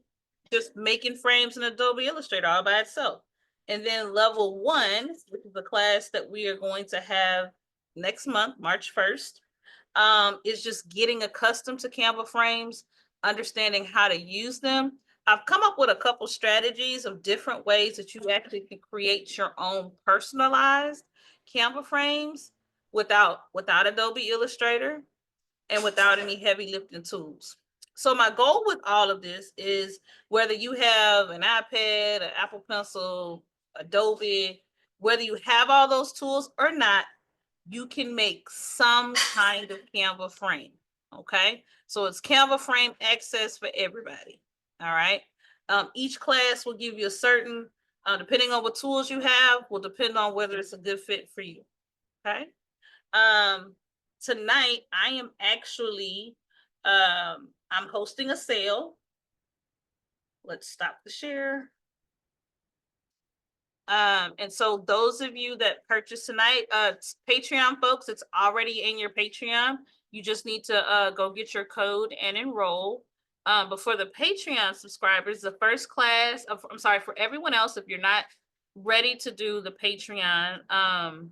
just making frames in Adobe Illustrator all by itself. And then level 1, which is the class that we are going to have next month, March 1st, is just getting accustomed to Canva frames, understanding how to use them. I've come up with a couple strategies of different ways that you actually can create your own personalized Canva frames without Adobe Illustrator and without any heavy lifting tools. So my goal with all of this is whether you have an iPad, an Apple Pencil, Adobe, whether you have all those tools or not, you can make some kind of Canva frame. Okay. So it's Canva frame access for everybody. All right. Each class will give you a certain, depending on what tools you have, will depend on whether it's a good fit for you. Okay. Tonight I am actually, I'm hosting a sale. Let's stop the share. And so those of you that purchase tonight, Patreon folks, it's already in your Patreon. You just need to go get your code and enroll. But for the Patreon subscribers, the first class of, I'm sorry, for everyone else, if you're not ready to do the Patreon,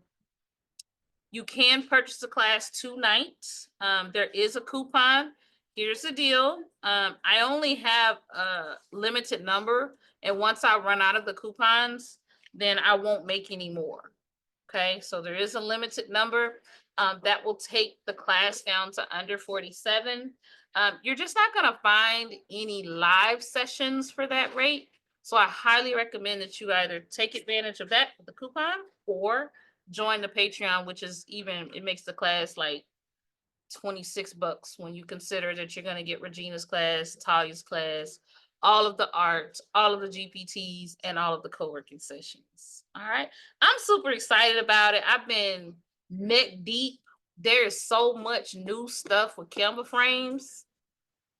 you can purchase the class 2 nights. There is a coupon. Here's the deal. I only have a limited number, and once I run out of the coupons, then I won't make any more. Okay, so there is a limited number that will take the class down to under 47. You're just not going to find any live sessions for that rate. So I highly recommend that you either take advantage of that with the coupon or join the Patreon, which is even, it makes the class like $26 when you consider that you're going to get Regina's class, Talya's class, all of the art, all of the GPTs, and all of the co-working sessions. All right. I'm super excited about it. I've been neck deep. There is so much new stuff with Canva frames.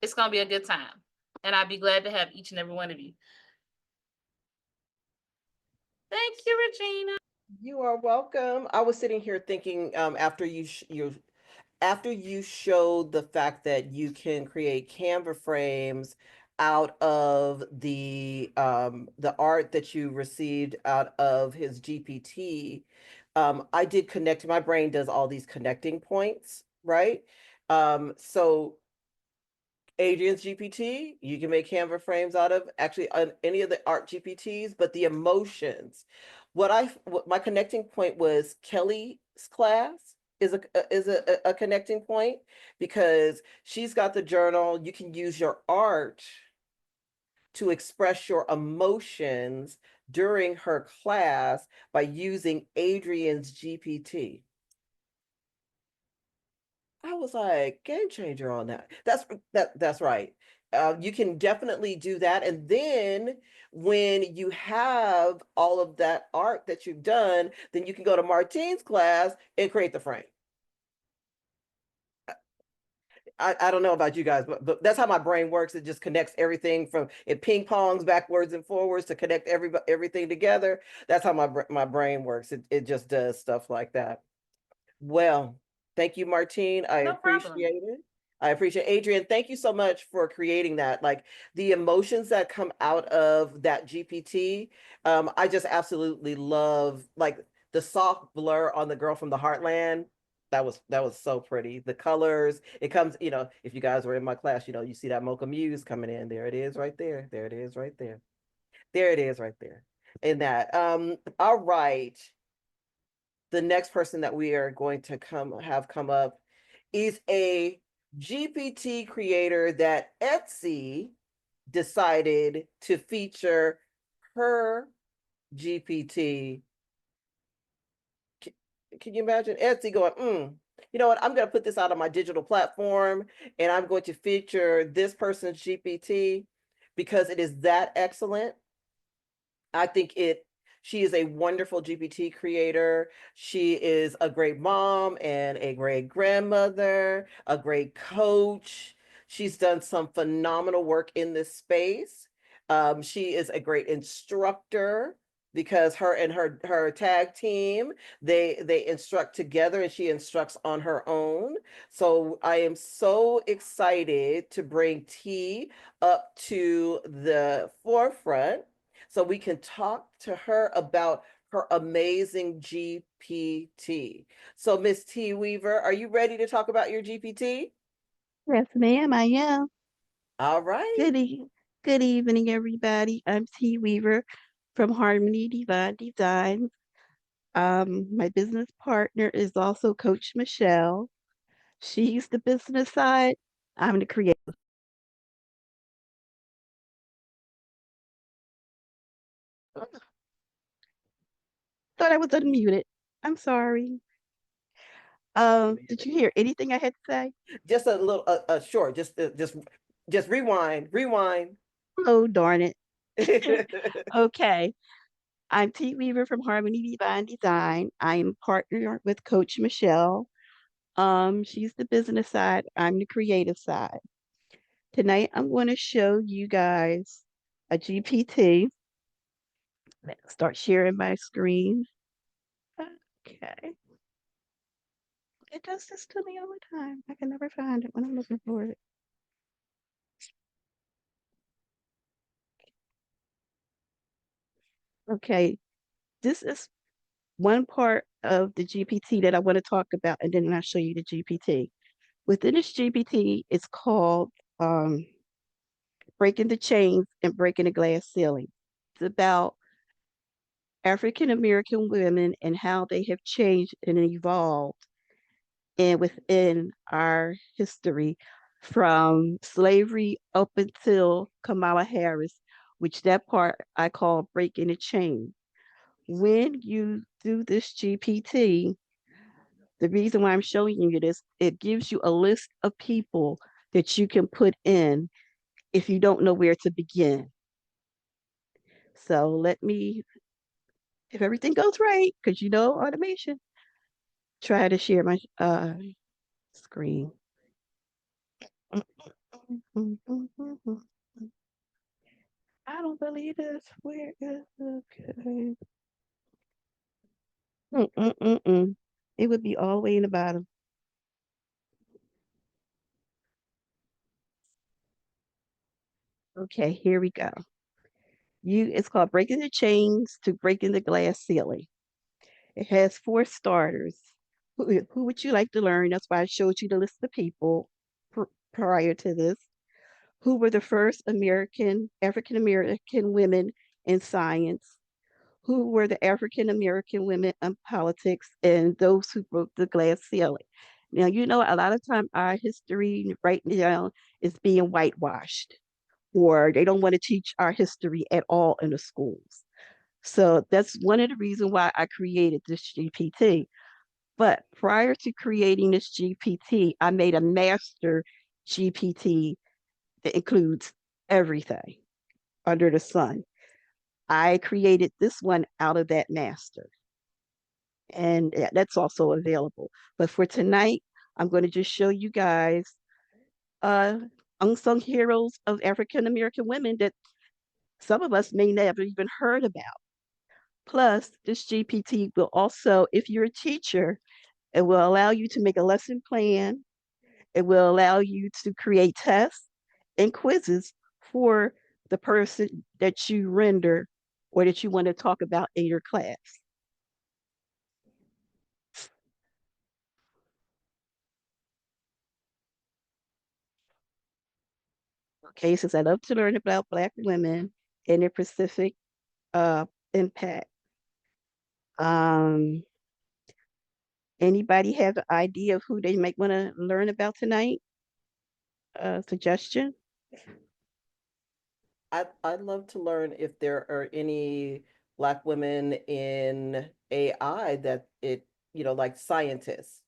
It's going to be a good time. And I'd be glad to have each and every one of you. Thank you, Regina. You are welcome. I was sitting here thinking, after after you showed the fact that you can create Canva frames out of the art that you received out of his GPT, I did connect. My brain does all these connecting points, right? So Adrian's GPT, you can make Canva frames out of actually any of the art GPTs, but the emotions. What my connecting point was Kelly's class is a connecting point because she's got the journal. You can use your art to express your emotions during her class by using Adrian's GPT. I was like, game changer on that. That's right. You can definitely do that. And then when you have all of that art that you've done, then you can go to Martine's class and create the frame. I don't know about you guys, but that's how my brain works. It just connects everything from, it ping pongs backwards and forwards to connect everything together. That's how my brain works. It just does stuff like that. Well, thank you, Martine. I No appreciate problem. it. I appreciate Adrian. Thank you so much for creating that. Like the emotions that come out of that GPT. I just absolutely love like the soft blur on the girl from the Heartland. That was so pretty. The colors, it comes, if you guys were in my class, you see that Mocha Muse coming in. There it is right there. There it is right there. There it is right there. In that. All right. The next person that we are going to come up is a GPT creator that Etsy decided to feature her GPT. Can you imagine Etsy going, you know what, I'm going to put this out on my digital platform and I'm going to feature this person's GPT because it is that excellent. I think it She is a wonderful GPT creator. She is a great mom and a great grandmother, a great coach. She's done some phenomenal work in this space. She is a great instructor because her and her tag team, they instruct together and she instructs on her own. So I am so excited to bring T up to the forefront so we can talk to her about her amazing GPT. So Miss T Weaver, are you ready to talk about your GPT? Yes, ma'am, I am. All right. Good, good evening, everybody. I'm T. Weaver from Harmony Divine Design. My business partner is also Coach Michelle. She's the business side. I'm the creative. Thought I was unmuted. I'm sorry. Did you hear anything I had to say? Just a little short, just rewind. Oh, darn it. Okay. I'm T. Weaver from Harmony Divine Design. I'm partner with Coach Michelle. She's the business side, I'm the creative side. Tonight, I'm going to show you guys a GPT. Let's start sharing my screen. Okay. It does this to me all the time. I can never find it when I'm looking for it. Okay, this is one part of the GPT that I want to talk about, and then I'll show you the GPT. Within this GPT, it's called Breaking the Chains and Breaking the Glass Ceiling. It's about African American women and how they have changed and evolved and within our history from slavery up until Kamala Harris, which that part I call breaking the chain. When you do this GPT, the reason why I'm showing you this, it gives you a list of people that you can put in if you don't know where to begin. So let me, if everything goes right, because you know automation, try to share my screen. I don't believe this. Where is okay? Mm-mm-mm-mm. It would be all the way in the bottom. Okay, here we go. It's called Breaking the Chains to Breaking the Glass Ceiling. It has 4 starters. Who would you like to learn? That's why I showed you the list of people prior to this. Who were the first African American women in science? Who were the African American women in politics and those who broke the glass ceiling? Now, you know, a lot of time our history right now is being whitewashed, or they don't want to teach our history at all in the schools. So that's one of the reasons why I created this GPT. But prior to creating this GPT, I made a master GPT that includes everything under the sun. I created this one out of that master, and that's also available. But for tonight, I'm going to just show you guys uh, unsung heroes of African American women that some of us may never even heard about. Plus, this GPT will also, if you're a teacher, it will allow you to make a lesson plan. It will allow you to create tests and quizzes for the person that you render or that you want to talk about in your class. Okay, since I love to learn about Black women and their Pacific impact. Um, Anybody have an idea of who they might want to learn about tonight? Suggestion? I'd love to learn if there are any Black women in AI that like scientists.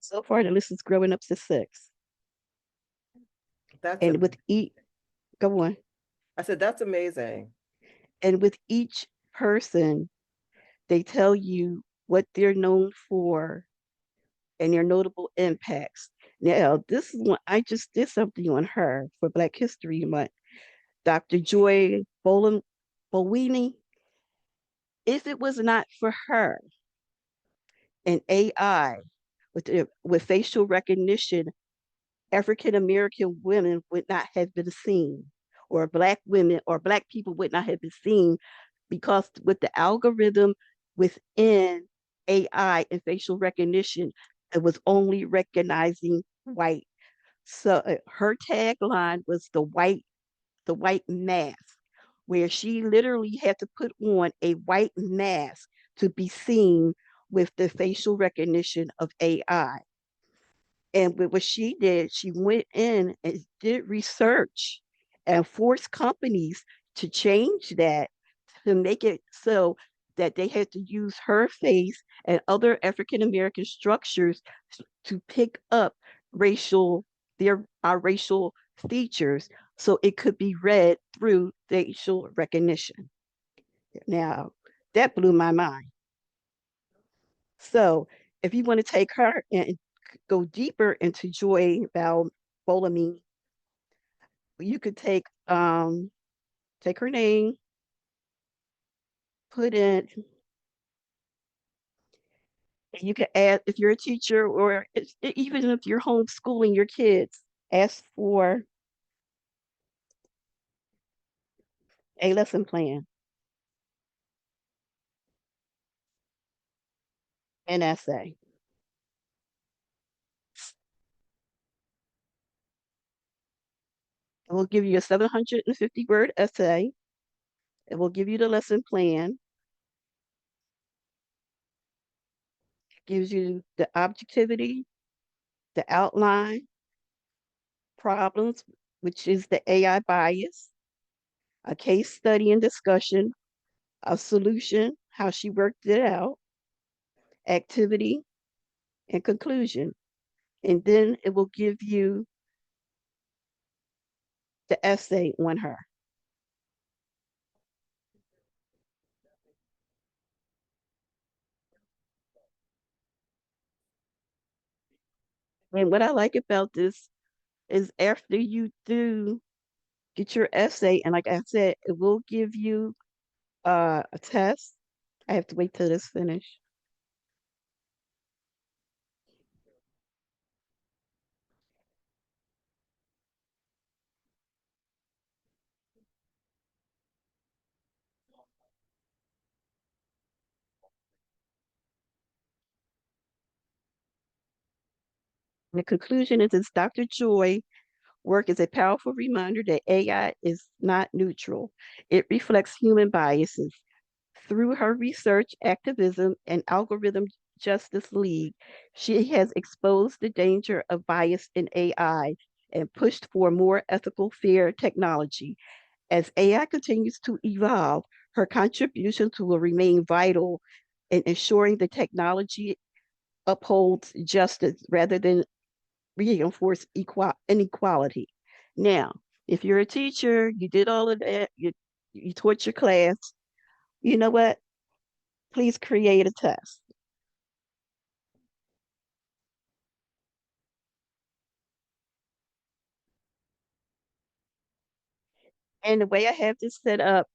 So far, the list is growing up to 6. That's And with each, go on. I said that's amazing. And with each person, they tell you what they're known for and their notable impacts. Now, this is one I just did something on her for Black History Month. Dr. Joy Bowini. If it was not for her and AI with facial recognition, African American women would not have been seen, or Black women or Black people would not have been seen, because with the algorithm within AI and facial recognition, it was only recognizing white. So her tagline was the white mask, where she literally had to put on a white mask to be seen with the facial recognition of AI. And with what she did, she went in and did research and forced companies to change that, to make it so that they had to use her face and other African American structures to pick up racial our racial features, so it could be read through facial recognition. Now, that blew my mind. So if you want to take her and go deeper into Joy Bolamy, you could take her name, put in, and you can add, if you're a teacher or even if you're homeschooling your kids, ask for a lesson plan, an essay. It will give you a 750-word essay. It will give you the lesson plan. It gives you the objectivity, the outline, problems, which is the AI bias, a case study and discussion, a solution, how she worked it out, activity, and conclusion. And then it will give you the essay on her. And what I like about this is after you do get your essay, and like I said, it will give you a test. I have to wait till this finish. And the conclusion is this: Dr. Joy work is a powerful reminder that AI is not neutral. It reflects human biases. Through her research, activism, and algorithm justice league, she has exposed the danger of bias in AI and pushed for more ethical, fair technology. As AI continues to evolve, her contributions will remain vital in ensuring the technology upholds justice rather than reinforce inequality. Now, if you're a teacher, you did all of that, you taught your class, you know what? Please create a test. And the way I have this set up,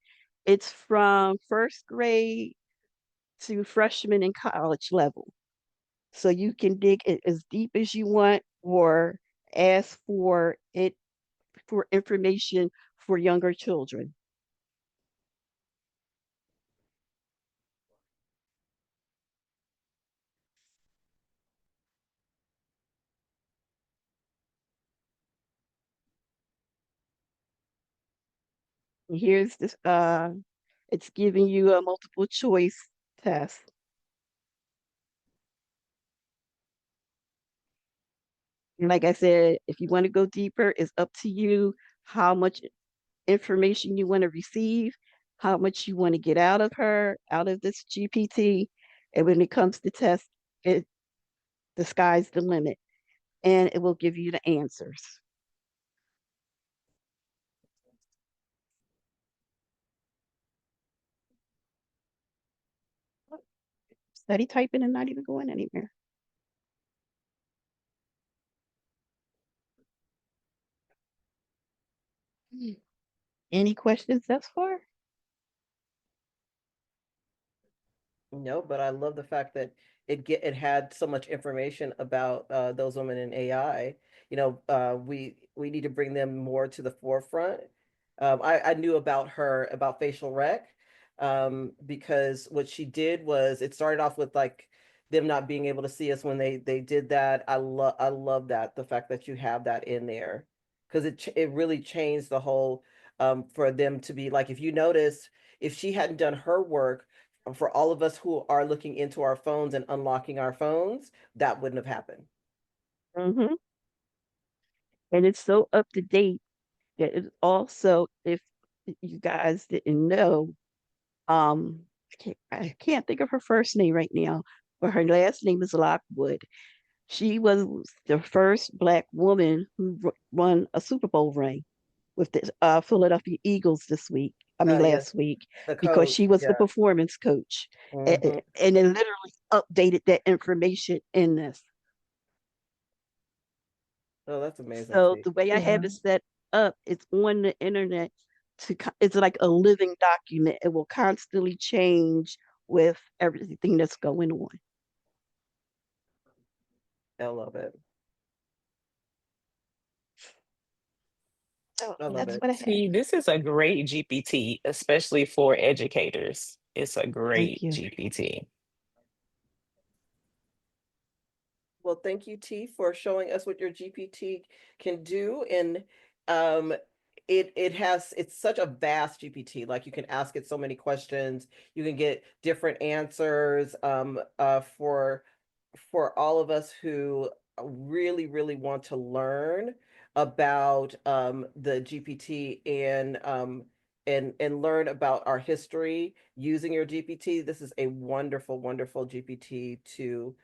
it's from first grade to freshman in college level. So you can dig it as deep as you want or ask for it for information for younger children. And here's this, it's giving you a multiple choice test. And like I said, if you want to go deeper, it's up to you how much information you want to receive, how much you want to get out of her, out of this GPT. And when it comes to test, it The sky's the limit, and it will give you the answers. Study typing and not even going anywhere. Any questions thus far? No, but I love the fact that it had so much information about those women in AI. We need to bring them more to the forefront. I knew about her about facial rec, because what she did was it started off with like them not being able to see us when they did that. I love that, the fact that you have that in there, because it really changed the whole, for them to be like, if you notice, if she hadn't done her work for all of us who are looking into our phones and unlocking our phones, that wouldn't have happened. Mm-hmm. And it's so up to date that it also, if you guys didn't know, um, I can't think of her first name right now, but her last name is Lockwood. She was the first Black woman who won a Super Bowl ring with the Philadelphia Eagles this week. I mean, Yes, last week, the because coach. she was the Yeah. performance coach. Hmm. And it literally updated that information in this. Oh, that's amazing, So T. the way I have Yeah. it set up, it's on the internet it's like a living document. It will constantly change with everything that's going on. I love it. So I love that's it. what I have. See, this is a great GPT, especially for educators. It's a Thank great you. GPT. Well, thank you, T, for showing us what your GPT can do. And um, it's such a vast GPT. Like, you can ask it so many questions. You can get different answers, for all of us who really, really want to learn about the GPT, and learn about our history using your GPT. This is a wonderful, wonderful GPT to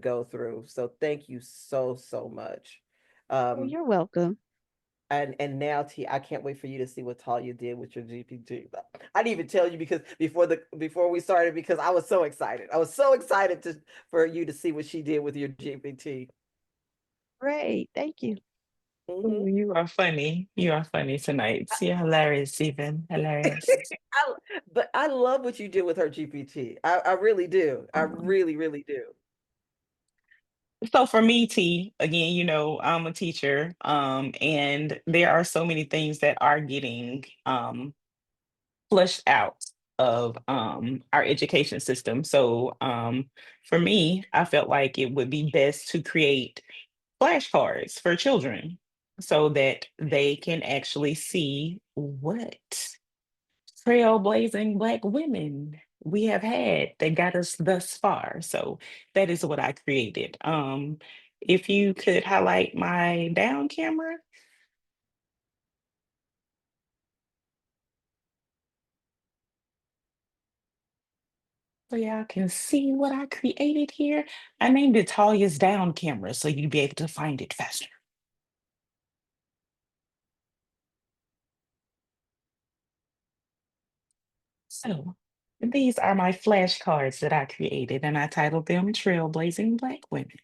go through. So thank you so, so much. Oh, Um, you're welcome. and now, T, I can't wait for you to see what Talia did with your GPT. I didn't even tell you because before we started, because I was so excited. I was so excited for you to see what she did with your GPT. Great. Thank you. Hmm. Ooh, you are funny. You are funny tonight. You're hilarious, Stephen. Hilarious. I, but I love what you did with her GPT. I really do. I Um, really, really do. So for me, T, again, I'm a teacher, and there are so many things that are getting flushed out of our education system. So for me, I felt like it would be best to create flashcards for children so that they can actually see what trailblazing Black women we have had that got us thus far. So that is what I created. If you could highlight my down camera, so y'all can see what I created here. I named it Talya's down camera so you'd be able to find it faster. So these are my flashcards that I created, and I titled them Trailblazing Black Women.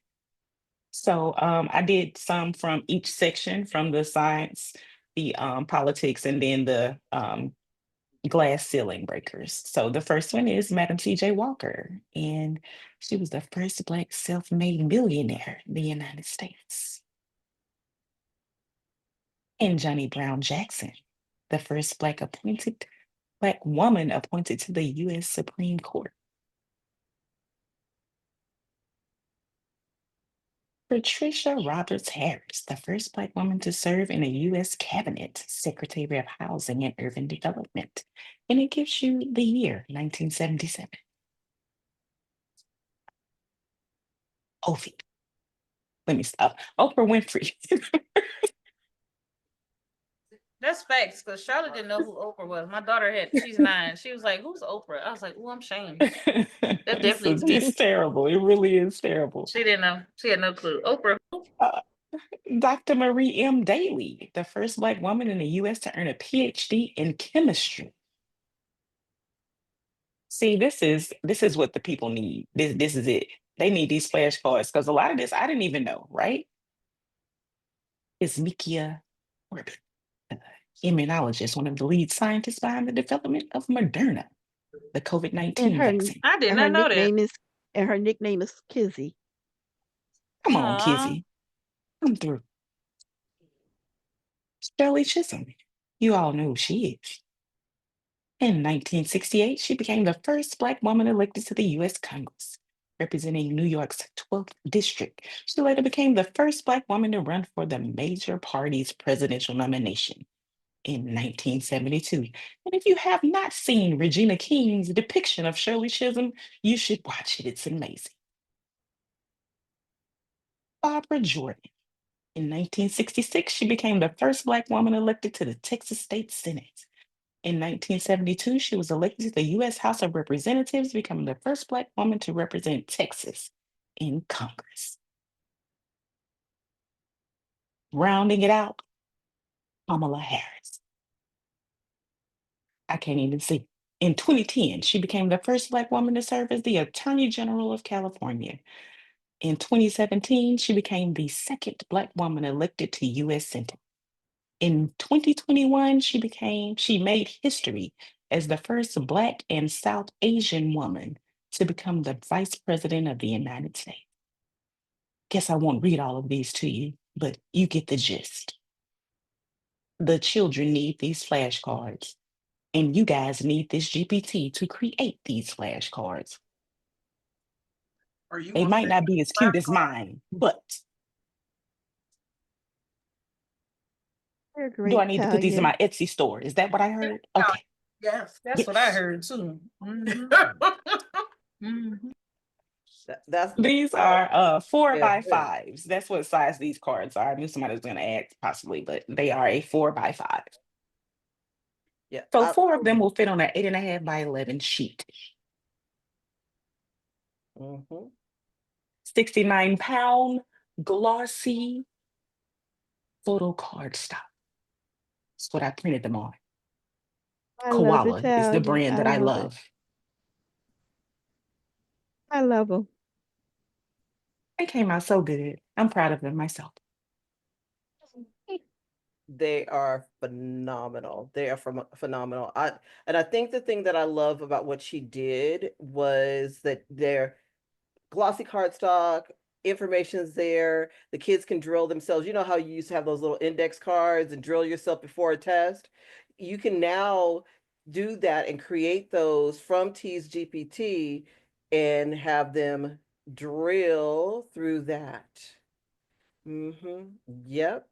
So I did some from each section, from the science, the politics, and then the glass ceiling breakers. So the first one is Madam C.J. Walker, and she was the first Black self-made millionaire in the United States. And Johnny Brown Jackson, the first Black woman appointed to the U.S. Supreme Court. Patricia Roberts Harris, the first Black woman to serve in a U.S. cabinet, Secretary of Housing and Urban Development. And it gives you the year, 1977. Ophie. Let me stop. Oprah Winfrey. That's facts, because Charlotte didn't know who Oprah was. My daughter she's 9. She was like, "Who's Oprah?" I was like, "Oh, I'm ashamed." That's definitely It's terrible. It really is terrible. She didn't know. She had no clue. Oprah. Uh, Dr. Marie M. Daly, the first Black woman in the US to earn a PhD in chemistry. See, this is what the people need. This is it. They need these flashcards because a lot of this I didn't even know, right? It's Mikia Orbit, immunologist, one of the lead scientists behind the development of Moderna, the And COVID-19 vaccine. I did and her not know that. nickname is Kizzy. Come on, Aw. Kizzy. Come through. Shirley Chisholm. You all know who she is. In 1968, she became the first Black woman elected to the U.S. Congress, representing New York's 12th district. She later became the first Black woman to run for the major party's presidential nomination in 1972. And if you have not seen Regina King's depiction of Shirley Chisholm, you should watch it. It's amazing. Barbara Jordan. In 1966, she became the first Black woman elected to the Texas State Senate. In 1972, she was elected to the U.S. House of Representatives, becoming the first Black woman to represent Texas in Congress. Rounding it out, Kamala Harris. I can't even see. In 2010, she became the first Black woman to serve as the Attorney General of California. In 2017, she became the second Black woman elected to U.S. Senate. In 2021, she made history as the first Black and South Asian woman to become the Vice President of the United States. Guess I won't read all of these to you, but you get the gist. The children need these flashcards, and you guys need this GPT to create these flashcards. Are you They gonna might send not me be as a cute as flashcard? mine, but They're do I great, need to put these in Talya. my Etsy store? Is that what I heard? Okay. Yes. That's what I Yes. heard too. Mhm. Mhm. That's These I are 4 yeah, by yeah. 5s. That's what size these cards are. I knew somebody was going to add possibly, but they are a 4 by 5. Yeah, So 4 of them will fit on an 8.5 by 11 sheet. mhm. 69-pound glossy photo card stock. That's what I printed them on. I love it, Koala is the Talya. brand I that I love it. love. I love them. They came out so good. I'm proud of them myself. They are phenomenal. They are phenomenal. I think the thing that I love about what she did was that they're glossy cardstock, information's there. The kids can drill themselves. You know how you used to have those little index cards and drill yourself before a test? You can now do that and create those from T's GPT and have them drill through that. Yep.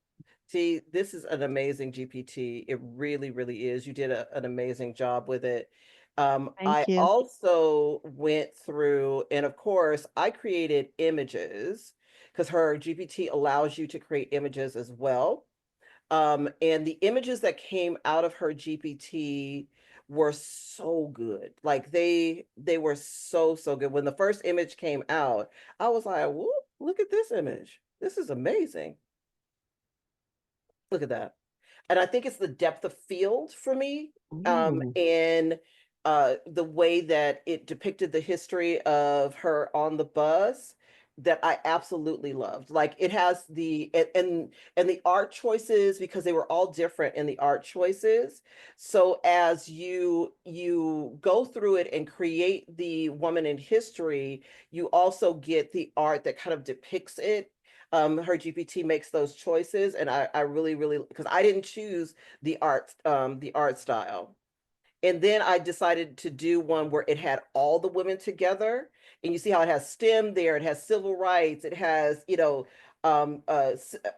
See, this is an amazing GPT. It really, really is. You did an amazing job with it. I Thank you. also went through, and of course, I created images because her GPT allows you to create images as well. And the images that came out of her GPT were so good. Like they were so good. When the first image came out, I was like, "Whoop, look at this image. This is amazing. Look at that." And I think it's the depth of field for me, Ooh. and the way that it depicted the history of her on the bus that I absolutely loved. Like it has and the art choices because they were all different in the art choices. So as you go through it and create the woman in history, you also get the art that kind of depicts it. Her GPT makes those choices, and I really, really, because I didn't choose the art style. And then I decided to do one where it had all the women together. And you see how it has STEM there, it has civil rights, it has,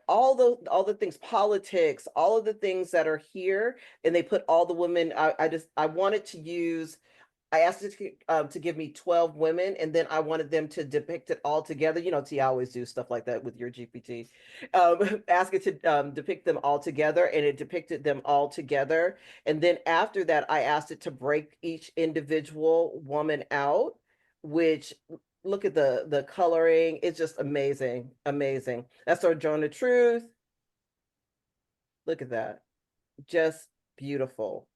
all the things, politics, all of the things that are here, and they put all the women. I wanted to use I asked it to give me 12 women, and then I wanted them to depict it all together. You know, T, I always do stuff like that with your GPT. Ask it to depict them all together, and it depicted them all together. And then after that, I asked it to break each individual woman out, which look at the coloring. It's just amazing, amazing. That's our Jonah Truth. Look at that. Just beautiful,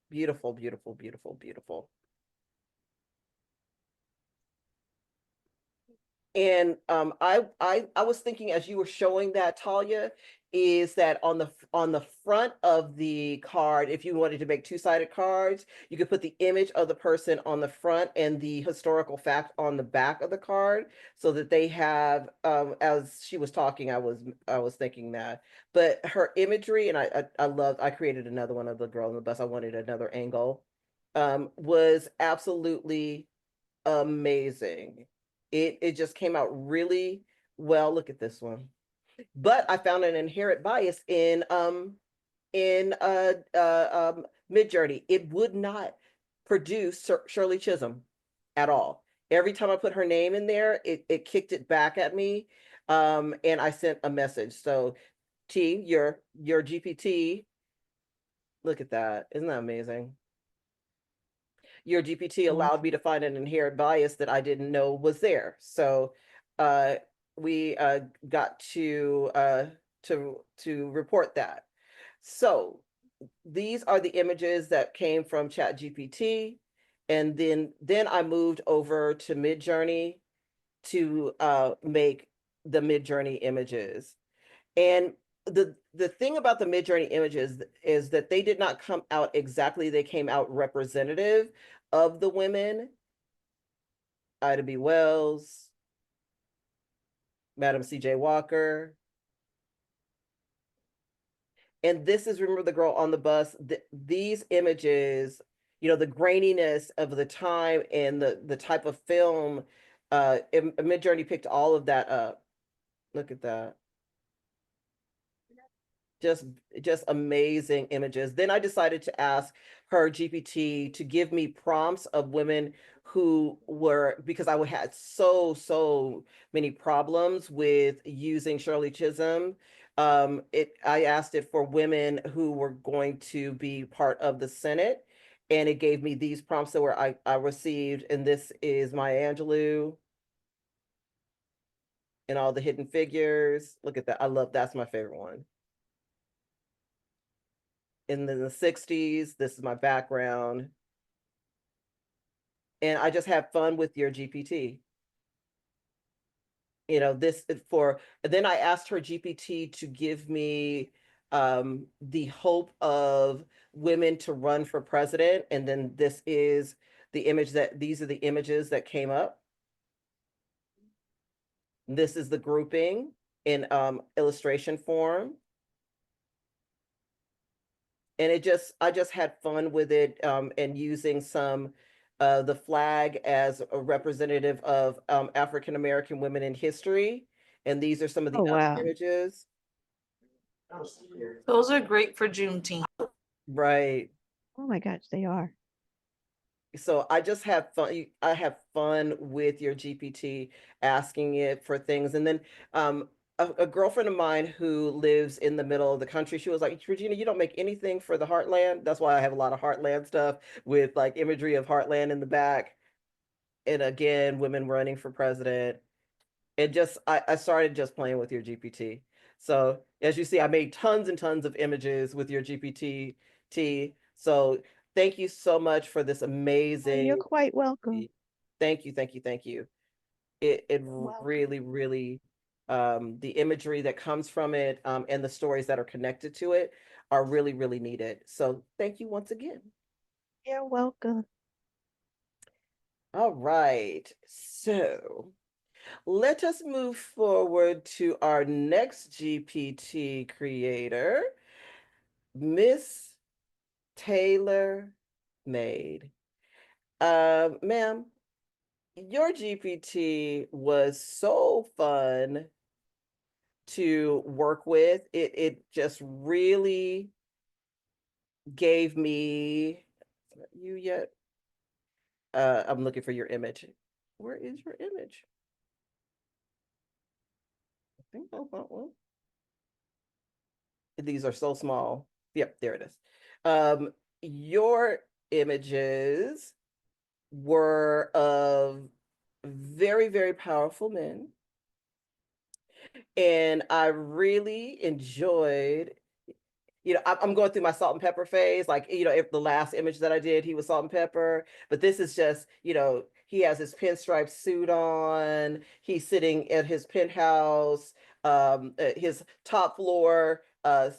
beautiful, beautiful, beautiful, beautiful. And I was thinking as you were showing that, Talya, is that on the front of the card, if you wanted to make two-sided cards, you could put the image of the person on the front and the historical fact on the back of the card, so that they have, as she was talking, I was thinking that. But her imagery, and I created another one of the girl on the bus. I wanted another angle, was absolutely amazing. It just came out really well. Look at this one. But I found an inherent bias in Midjourney. It would not produce Shirley Chisholm at all. Every time I put her name in there, it kicked it back at me. And I sent a message. So T, your GPT, look at that. Isn't that amazing? Your GPT allowed me to find an inherent bias that I didn't know was there. So we got to report that. So these are the images that came from ChatGPT, and then I moved over to Midjourney to make the Midjourney images. And the thing about the Midjourney images is that they did not come out exactly, they came out representative of the women. Ida B. Wells, Madam C.J. Walker. And this is, remember the girl on the bus, these images, you know, the graininess of the time and the type of film, Midjourney picked all of that up. Look at that. Just amazing images. Then I decided to ask her GPT to give me prompts of women who were, because I had so many problems with using Shirley Chisholm. I asked it for women who were going to be part of the Senate, and it gave me these prompts that were I received, and this is Maya Angelou and all the hidden figures. Look at that. I love, that's my favorite one. In the 60s. This is my background. And I just have fun with your GPT. You know, this for, then I asked her GPT to give me the hope of women to run for president. And then this is the image that, these are the images that came up. This is the grouping in illustration form. And I just had fun with it, and using some the flag as a representative of African-American women in history. And these are some of the Oh, other wow. images. Those are great for Juneteenth. Right. Oh my gosh, they are. So I just have fun. I have fun with your GPT, asking it for things. And then a girlfriend of mine who lives in the middle of the country, she was like, Regina, you don't make anything for the heartland. That's why I have a lot of heartland stuff with like imagery of heartland in the back. And again, women running for president. And just, I started just playing with your GPT. So as you see, I made tons and tons of images with your GPT. So thank you so much for this Oh, amazing. you're quite welcome. Thank you, thank you, thank you. It Welcome. really, the imagery that comes from it, and the stories that are connected to it are really needed. So thank you once again. You're welcome. All right, so let us move forward to our next GPT creator, Miss Taylor Made. Ma'am, your GPT was so fun to work with. It just really gave me, you yet? I'm looking for your image. Where is your image? I think I found one. These are so small. Yep, there it is. Your images were of very, very powerful men. And I really enjoyed, I'm going through my salt and pepper phase. Like, if the last image that I did, he was salt and pepper, but this is just, he has his pinstripe suit on. He's sitting at his penthouse, his top floor,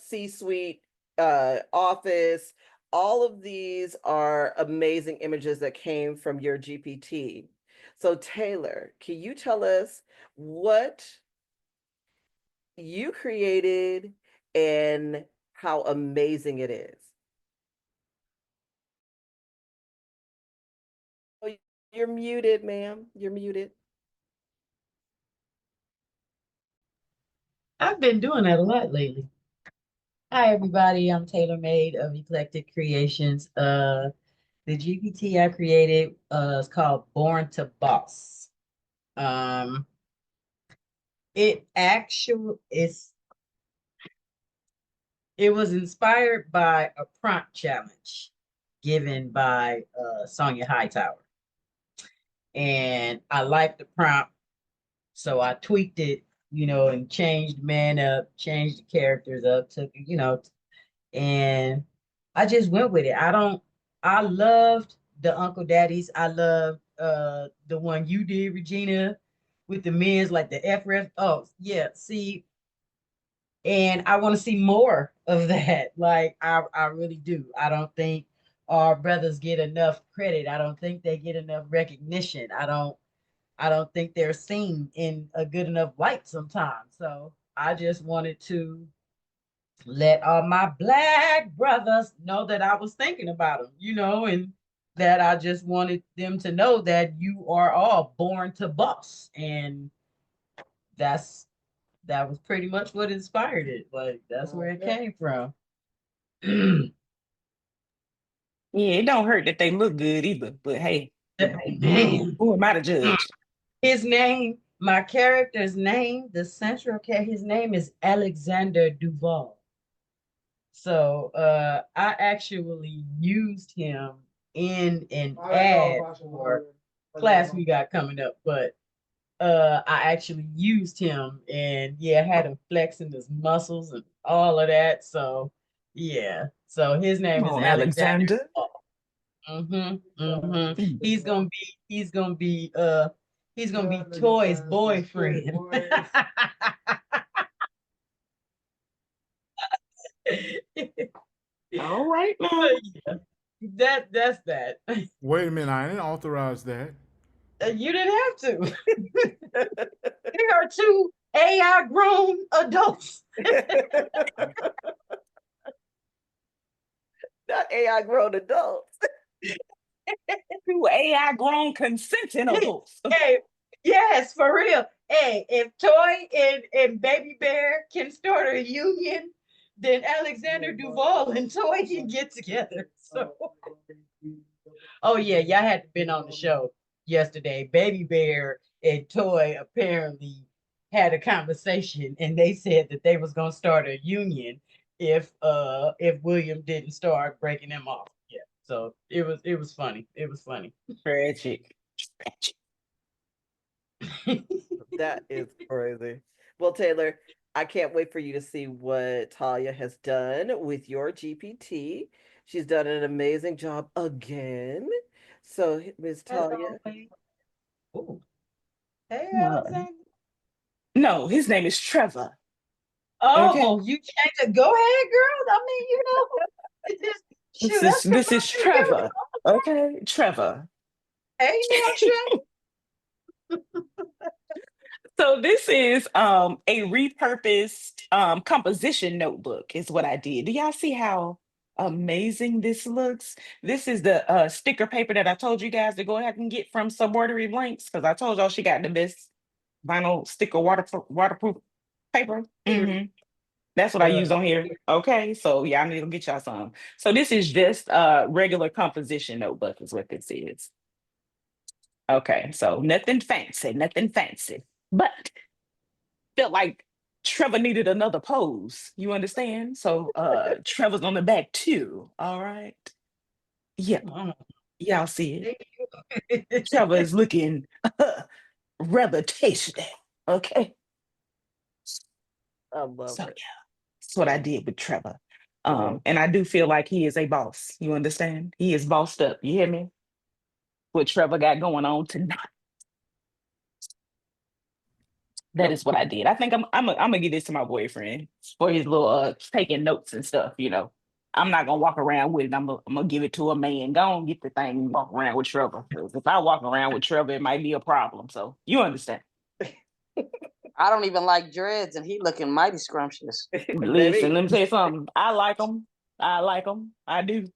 C-suite, office. All of these are amazing images that came from your GPT. So Taylor, can you tell us what you created and how amazing it is? Oh, you're muted, ma'am. You're muted. I've been doing that a lot lately. Hi, everybody. I'm Taylor Made of Eclectic Creations. The GPT I created is called Born to Boss. It actually it was inspired by a prompt challenge given by Sonia Hightower. And I liked the prompt, so I tweaked it, and changed man up, changed the characters up, and I just went with it. I loved the Uncle Daddies. I loved the one you did, Regina, with the men's like the FRF. Oh, yeah. See, and I want to see more of that. Like I really do. I don't think our brothers get enough credit. I don't think they get enough recognition. I don't think they're seen in a good enough light sometimes. So I just wanted to let all my Black brothers know that I was thinking about them, and that I just wanted them to know that you are all born to boss. And that was pretty much what inspired it. Like, that's where it came from. Yeah, it don't hurt that they look good either. But hey, Man, who am I to judge? my character's name, the central character, his name is Alexander Duval. So I actually used him in an ad for class we got coming up, but I actually used him, and had him flexing his muscles and all of that. So yeah, so his name Come is on, Alexander. Alexander. He's gonna be Toy's boyfriend. All right, now. That's that. Wait a minute, I didn't authorize that. You didn't have to. There are two AI grown adults. Not AI grown adults. Two AI grown consenting adults. Hey, yes, for real. Hey, if Toy and Baby Bear can start a union, then Alexander Duval and Toy can get together. So, oh yeah, y'all had to been on the show yesterday. Baby Bear and Toy apparently had a conversation, and they said that they was gonna start a union if William didn't start breaking them off. Yeah, so it was funny. It was funny. Tragic. That is crazy. Well, Taylor, I can't wait for you to see what Talya has done with your GPT. She's done an amazing job again. So, Ms. Talya. Oh, hey, No. Alexander. No, his name is Trevor. Oh, you changed it. Go ahead, girl. I mean, This is Trevor. Okay, Trevor. Hey, now, Trevor. So this is a repurposed composition notebook is what I did. Do y'all see how amazing this looks? This is the sticker paper that I told you guys to go ahead and get from Subwordery Blanks, because I told y'all she got the best vinyl sticker waterproof paper. That's what I use on here. Okay, so yeah, I need to get y'all some. So this is just regular composition notebook is what this is. Okay, so nothing fancy. But felt like Trevor needed another pose. You understand? So Trevor's on the back too. All right. Yeah, y'all see it. Thank you. Trevor is looking rather tasty. Okay. I love So it. yeah, that's what I did with Trevor. Well, And I do feel like he is a boss. You understand? He is bossed up. You hear me? What Trevor got going on tonight. That no, is what I did. I think I'm gonna give this to my boyfriend for his little taking notes and stuff, you know. I'm not gonna walk around with it. I'm gonna give it to a man. Go on, get the thing and walk around with Trevor. 'Cause if I walk around with Trevor, it might be a problem. So you understand. I don't even like dreads, and he looking mighty scrumptious. Listen, baby. let me tell you something. I like them. I like them. I do.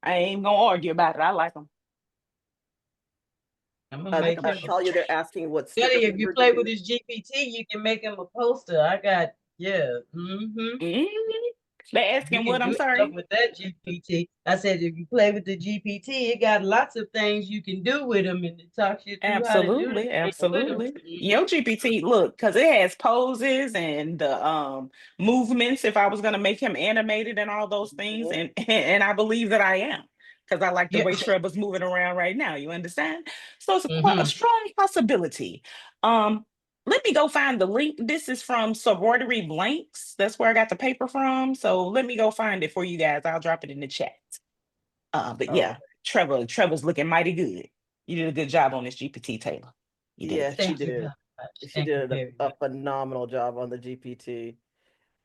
I ain't even gonna argue about it. I like them. I'm gonna make him. Talia, they're asking what Tell sticker you, if you paper to play with use. his GPT, you can make him a poster. I got, yeah. Mhm. They You asking can what? I'm do stuff sorry. with that GPT. I said, if you play with the GPT, it got lots of things you can do with them, and it talks you through how to do Absolutely, these things with them. absolutely. Your GPT, look, because it has poses and the movements. If I was gonna make him animated and all those things, Mhm. and I believe that I am, because I like the Yeah. way Trevor's moving around right now. You understand? So it's quite a hmm strong possibility. Um, Let me go find the link. This is from Sorority Blanks. That's where I got the paper from. So let me go find it for you guys. I'll drop it in the chat. But Oh, yeah, Trevor's looking mighty good. You did a good job on this GPT, Taylor. You did a yeah, good she job. Thank you very did. much. She Thank you did very a much. phenomenal job on the GPT.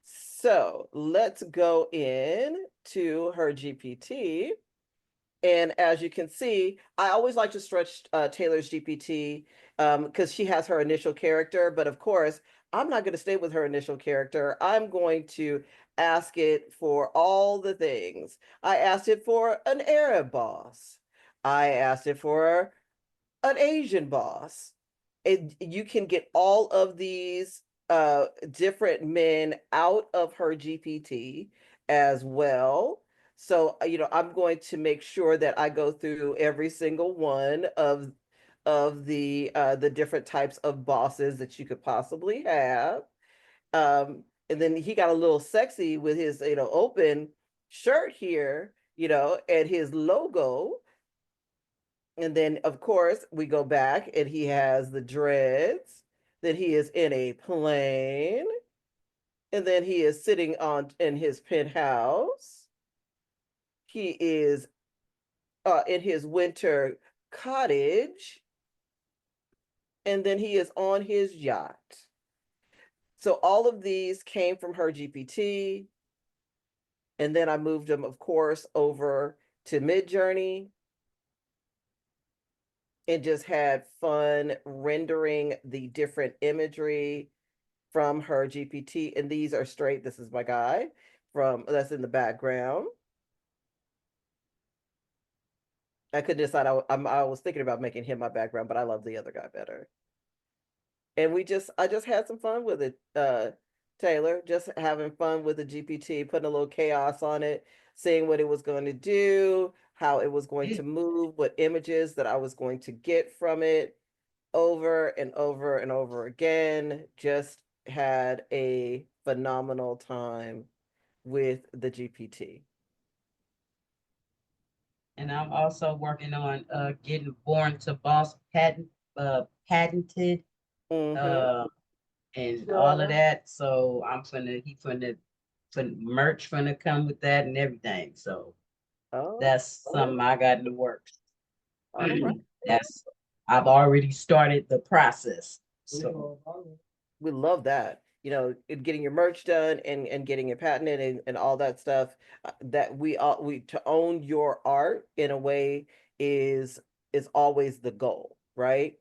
So let's go in to her GPT. And as you can see, I always like to stretch Taylor's GPT because she has her initial character. But of course, I'm not going to stay with her initial character. I'm going to ask it for all the things. I asked it for an Arab boss. I asked it for an Asian boss. You can get all of these different men out of her GPT as well. So, I'm going to make sure that I go through every single one of the different types of bosses that you could possibly have. And then he got a little sexy with his, open shirt here, and his logo. And then, of course, we go back and he has the dreads. Then he is in a plane. And then he is sitting on in his penthouse. He is in his winter cottage. And then he is on his yacht. So all of these came from her GPT. And then I moved them, of course, over to Midjourney and just had fun rendering the different imagery from her GPT. And these are straight. This is my guy from that's in the background. I couldn't decide. I was thinking about making him my background, but I love the other guy better. And I just had some fun with it, Taylor. Just having fun with the GPT, putting a little chaos on it, seeing what it was going to do, how it was going Yeah. to move, what images that I was going to get from it, over and over and over again. Just had a phenomenal time with the GPT. And I'm also working on getting Born to Boss patented Mm-hmm. uh, and all of that. So merch finna come with that and everything. So Oh, that's something I got in the works. all right. That's I've already started the process. So We love that. Getting your merch done and getting it patented and all that stuff. That we to own your art in a way is is always the goal, right?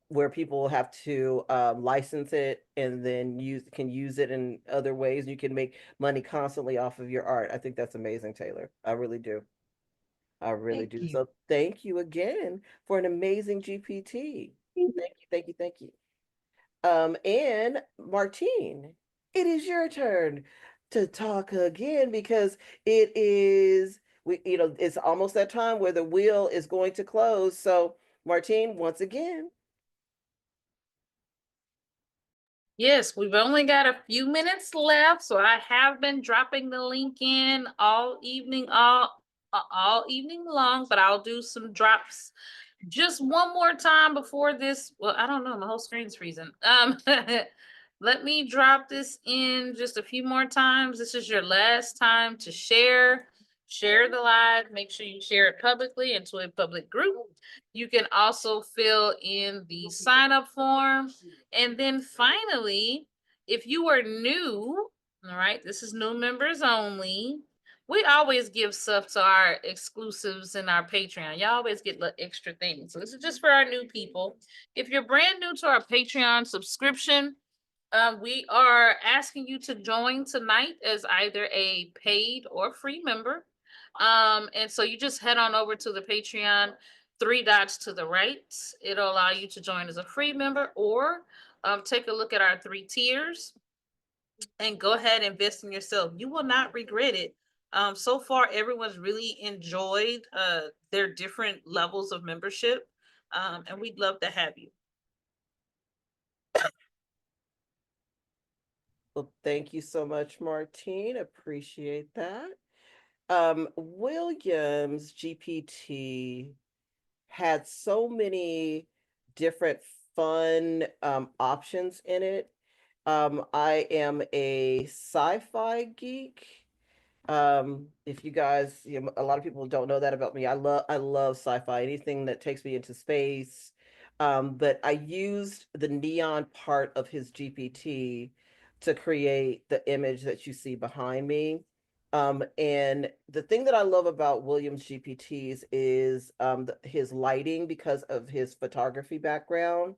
Where people have to license it and then can use it in other ways. You can make money constantly off of your art. I think that's amazing, Taylor. I really do. I really thank do. you. So thank you again for an amazing GPT. Thank you, thank you, thank you. And Martine, it is your turn to talk again because it's almost that time where the wheel is going to close. So Martine, once again. Yes, we've only got a few minutes left, so I have been dropping the link in all evening long, but I'll do some drops just one more time before this. Well, I don't know, my whole screen's freezing. Let me drop this in just a few more times. This is your last time to share. Share the live. Make sure you share it publicly into a public group. You can also fill in the sign up form. And then finally, if you are new, all right, this is new members only. We always give stuff to our exclusives in our Patreon. Y'all always get extra things. So this is just for our new people. If you're brand new to our Patreon subscription, we are asking you to join tonight as either a paid or free member. And so you just head on over to the Patreon, 3 dots to the right. It'll allow you to join as a free member, or take a look at our 3 tiers and go ahead and invest in yourself. You will not regret it. So far, everyone's really enjoyed their different levels of membership, and we'd love to have you. Well, thank you so much, Martine. Appreciate that. Williams GPT had so many different fun options in it. I am a sci-fi geek. If you guys, a lot of people don't know that about me. I love sci-fi, anything that takes me into space. But I used the neon part of his GPT to create the image that you see behind me. And the thing that I love about Williams GPTs is his lighting, because of his photography background,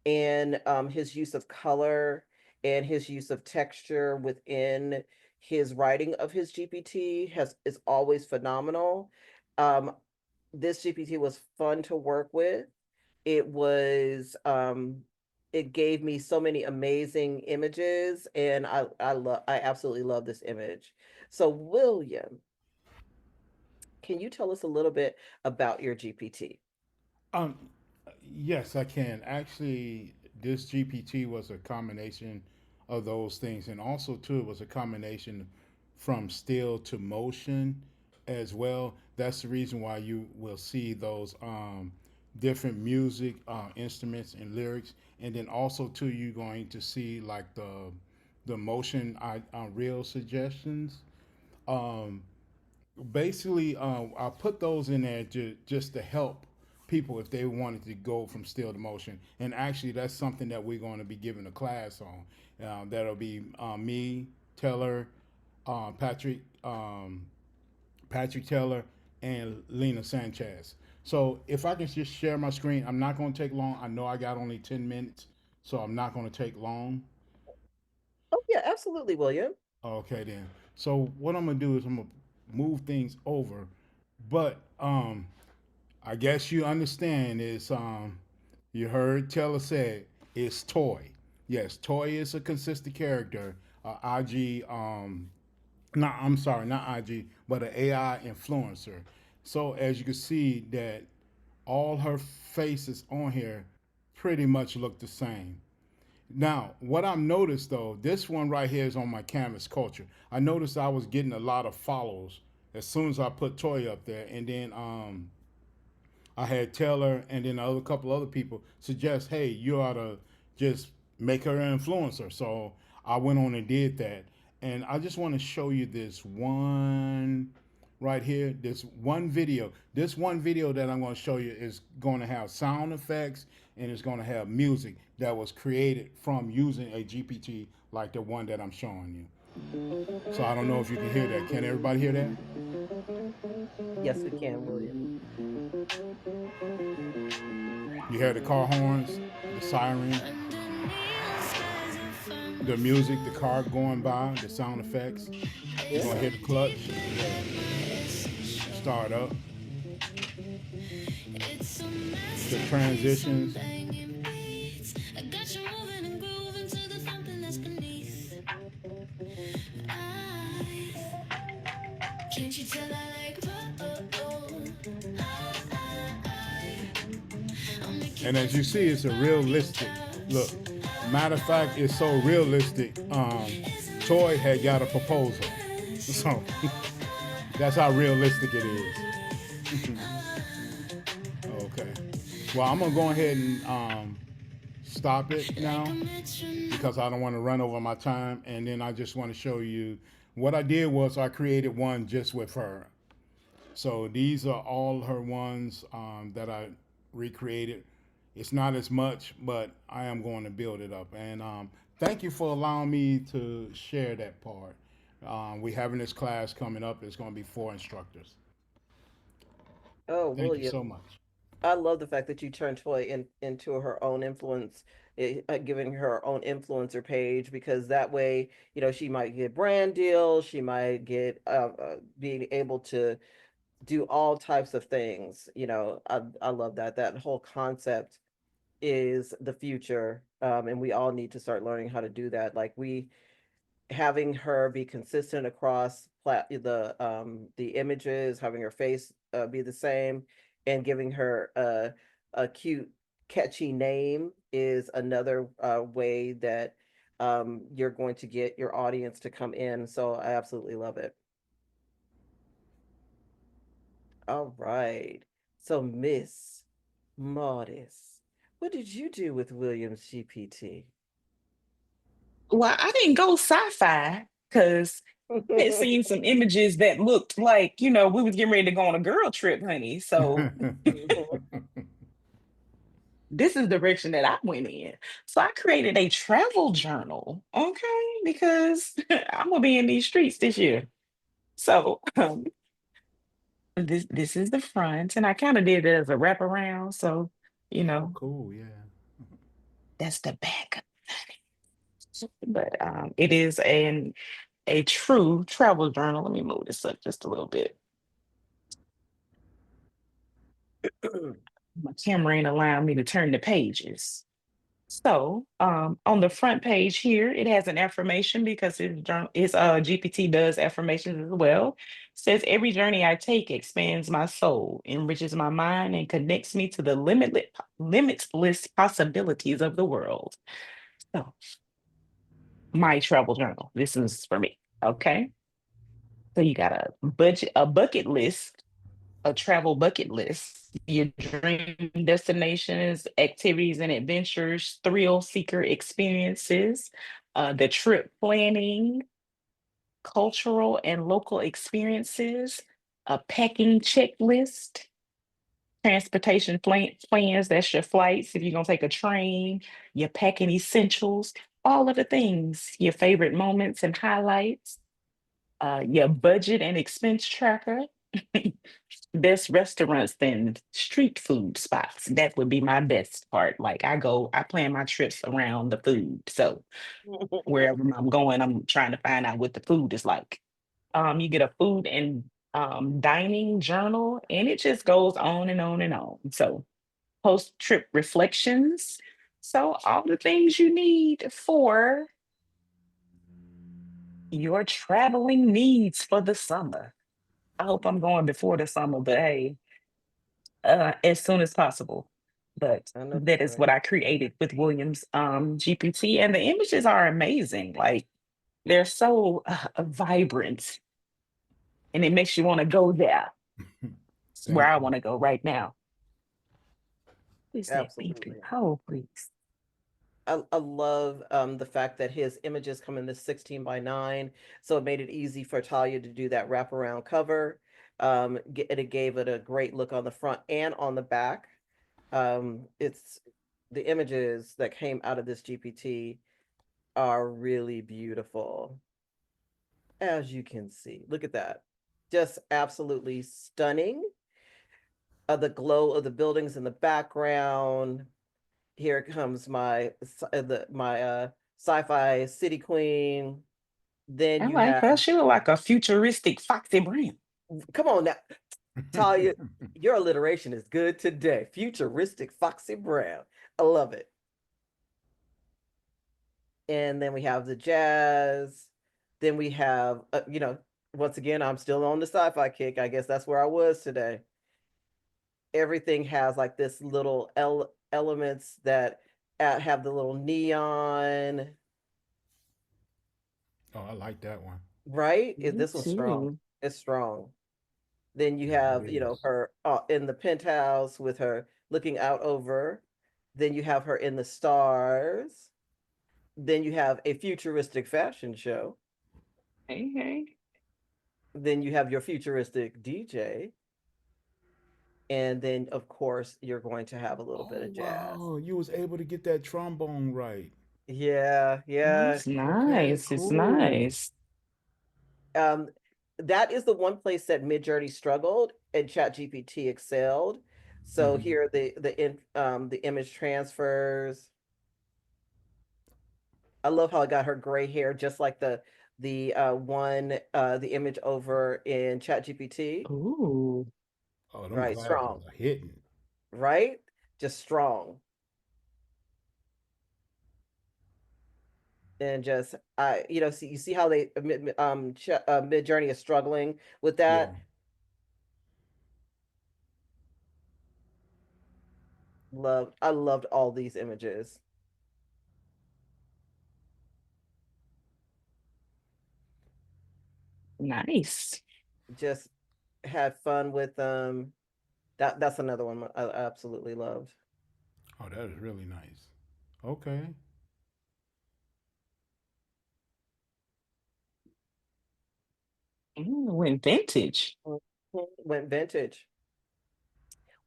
and his use of color and his use of texture within his writing of his GPT is always phenomenal. Um, this GPT was fun to work with. It was it gave me so many amazing images, and I absolutely love this image. So William, can you tell us a little bit about your GPT? Um, yes, I can. Actually, this GPT was a combination of those things, and also too, it was a combination from still to motion as well. That's the reason why you will see those different music instruments and lyrics, and then also too, you're going to see like the motion reel suggestions. Um, Basically, I put those in there just to help people if they wanted to go from still to motion. And actually, that's something that we're going to be giving a class on. That'll be me, Taylor, Patrick, Patrick Taylor, and Lena Sanchez. So if I can just share my screen, I'm not going to take long. I know I got only 10 minutes, so I'm not going to take long. Oh yeah, absolutely, William. Okay then. So what I'm gonna do is I'm gonna move things over, but I guess you understand is you heard Taylor said it's Toy. Yes, Toy is a consistent character. IG not I'm sorry, not IG, but an AI influencer. So as you can see that all her faces on here pretty much look the same. Now, what I've noticed though, this one right here is on my canvas culture. I noticed I was getting a lot of follows as soon as I put Toy up there, and then I had Taylor and then a couple other people suggest, hey, you ought to just make her an influencer. So I went on and did that, and I just want to show you this one right here. This one video that I'm going to show you is going to have sound effects and it's going to have music that was created from using a GPT like the one that I'm showing you. So I don't know if you can hear that. Can everybody hear that? Yes, we can, William. You hear the car horns, the siren, the music, the car going by, the sound effects. You're gonna Yeah. hear the clutch start up, the transitions. And as you see, it's a realistic look. Matter of fact, it's so realistic. Toy had got a proposal, so that's how realistic it is. Okay. Well, I'm gonna go ahead and stop it now because I don't want to run over my time. And then I just want to show you what I did was I created one just with her. So these are all her ones that I recreated. It's not as much, but I am going to build it up. And thank you for allowing me to share that part. We're having this class coming up. It's going to be 4 instructors. Oh, Thank you William, so much. I love the fact that you turned Toy into her own influence, giving her own influencer page, because that way, she might get brand deals, she might get being able to do all types of things. I love that. That whole concept is the future, and we all need to start learning how to do that. Like having her be consistent across the images, having her face be the same, and giving her a cute, catchy name is another way that you're going to get your audience to come in. So I absolutely love it. All right. So Miss Modest, what did you do with Williams GPT? Well, I didn't go sci-fi because I had seen some images that looked like, we was getting ready to go on a girl trip, honey. So this is the direction that I went in. So I created a travel journal, okay, because I'm gonna be in these streets this year. So this is the front, and I kind of did it as a wraparound. So, you Oh, know, cool. Yeah. that's the back. But it is a true travel journal. Let me move this up just a little bit. My camera ain't allowing me to turn the pages. So on the front page here, it has an affirmation because it's GPT does affirmations as well. Says every journey I take expands my soul, enriches my mind, and connects me to the limitless possibilities of the world. So my travel journal. This is for me. Okay. So you got a bucket list, a travel bucket list, your dream destinations, activities and adventures, thrill seeker experiences, the trip planning, cultural and local experiences, a packing checklist, transportation plans, that's your flights. If you're going to take a train, your packing essentials, all of the things, your favorite moments and highlights, your budget and expense tracker. Best restaurants than street food spots. That would be my best part. Like I plan my trips around the food. So wherever I'm going, I'm trying to find out what the food is like. You get a food and dining journal, and it just goes on and on and on. So post trip reflections. So all the things you need for your traveling needs for the summer. I hope I'm going before the summer, but hey, as soon as possible. But I know that that's is right. what I created with Williams GPT, and the images are amazing. Like they're so vibrant, and it makes you want to go there. It's where Thank I you. want to go right now. Please that beeping. Absolutely. Oh, please. I love the fact that his images come in this 16:9, so it made it easy for Talia to do that wraparound cover. And it gave it a great look on the front and on the back. It's the images that came out of this GPT are really beautiful, as you can see. Look at that. Just absolutely stunning. The glow of the buildings in the background. Here comes my sci-fi city queen. Then I you like have, her. She look like a futuristic Foxy Brown. come on now, Talia, your alliteration is good today. Futuristic Foxy Brown. I love it. And then we have the jazz. Then we have, once again, I'm still on the sci-fi kick. I guess that's where I was today. Everything has like this little elements that have the little neon, Oh, I like that one. right? Me This one's strong. too. It's strong. Then you Yeah, have, it you know, is. her in the penthouse with her looking out over. Then you have her in the stars. Then you have a futuristic fashion show. Hey, hey. Then you have your futuristic DJ. And then, of course, you're going to have a little bit Oh of jazz. wow, you was able to get that trombone right. Yeah, yeah. It's Okay, nice. It's cool. nice. Um, that is the one place that Midjourney struggled and ChatGPT excelled. So Hmm. here are the image transfers. I love how I got her gray hair, just like the image over in ChatGPT. Ooh, Oh, them Right, glasses strong, are hitting. right? Just strong. And just see you see how they Midjourney is struggling with Yeah. that. I loved all these images. nice. Just had fun with that's another one I absolutely loved. Oh, that is really nice. Okay. Went vintage. Mhm. Went vintage.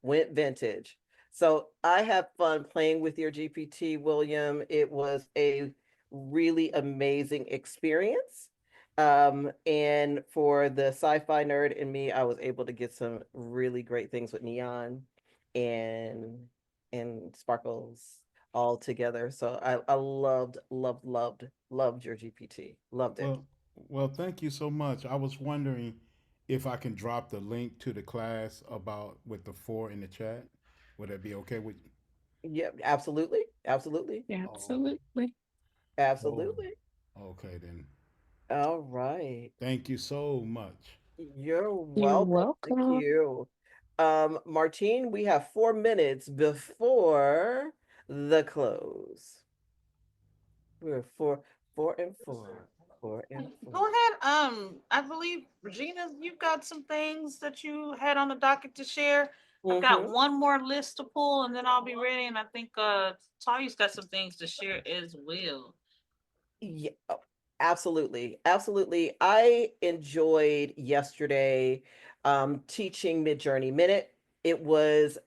Went vintage. So I have fun playing with your GPT, William. It was a really amazing experience. And for the sci-fi nerd in me, I was able to get some really great things with neon and sparkles all together. So I loved your GPT. Loved it. Well, well, thank you so much. I was wondering if I can drop the link to the class about with the four in the chat. Would that be okay with you? Yeah, absolutely. Absolutely. Oh, Absolutely. oh, Absolutely. okay then. All right. Thank you so much. You're You're welcome. Thank welcome. you. Martine, we have 4 minutes before the close. We're four and four. 4 and 4. Go ahead. I believe Regina, you've got some things that you had on the docket to share. I've got Mm-hmm. one more list to pull, and then I'll be ready. And I think Talya's got some things to share as well. Yeah, oh, absolutely. Absolutely. I enjoyed yesterday teaching Midjourney Minute. It was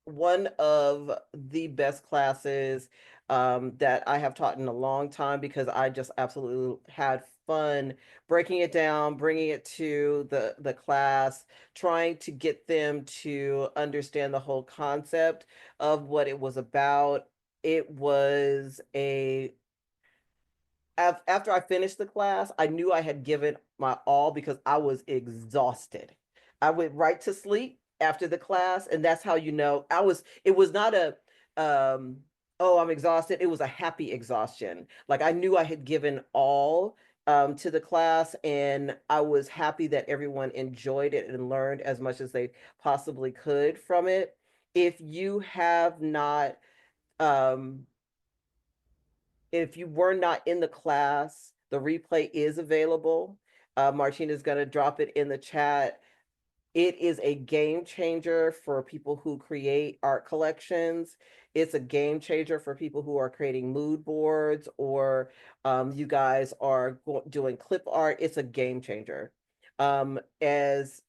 one of the best classes that I have taught in a long time because I just absolutely had fun breaking it down, bringing it to the class, trying to get them to understand the whole concept of what it was about. It was a After I finished the class, I knew I had given my all because I was exhausted. I went right to sleep after the class, and that's how you know it was not a oh, I'm exhausted. It was a happy exhaustion. Like I knew I had given all to the class, and I was happy that everyone enjoyed it and learned as much as they possibly could from it. If you have not um if you were not in the class, the replay is available. Martine is going to drop it in the chat. It is a game changer for people who create art collections. It's a game changer for people who are creating mood boards or you guys are doing clip art. It's a game changer. As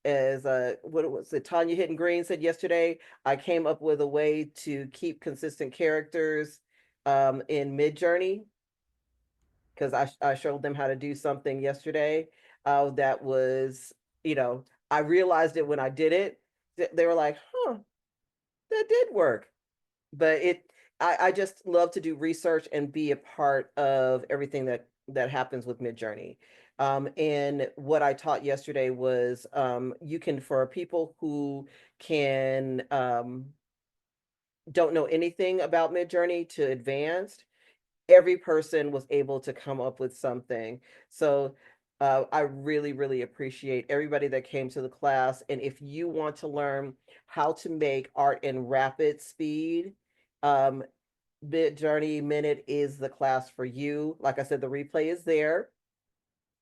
what was it, Tanya Hidden Green said yesterday, I came up with a way to keep consistent characters in Midjourney because I showed them how to do something yesterday that was, I realized it when I did it. They were like, huh, that did work. But I just love to do research and be a part of everything that happens with Midjourney. And what I taught yesterday was you can, for people who can don't know anything about Midjourney to advanced, every person was able to come up with something. So I really, really appreciate everybody that came to the class. And if you want to learn how to make art in rapid speed, Midjourney Minute is the class for you. Like I said, the replay is there.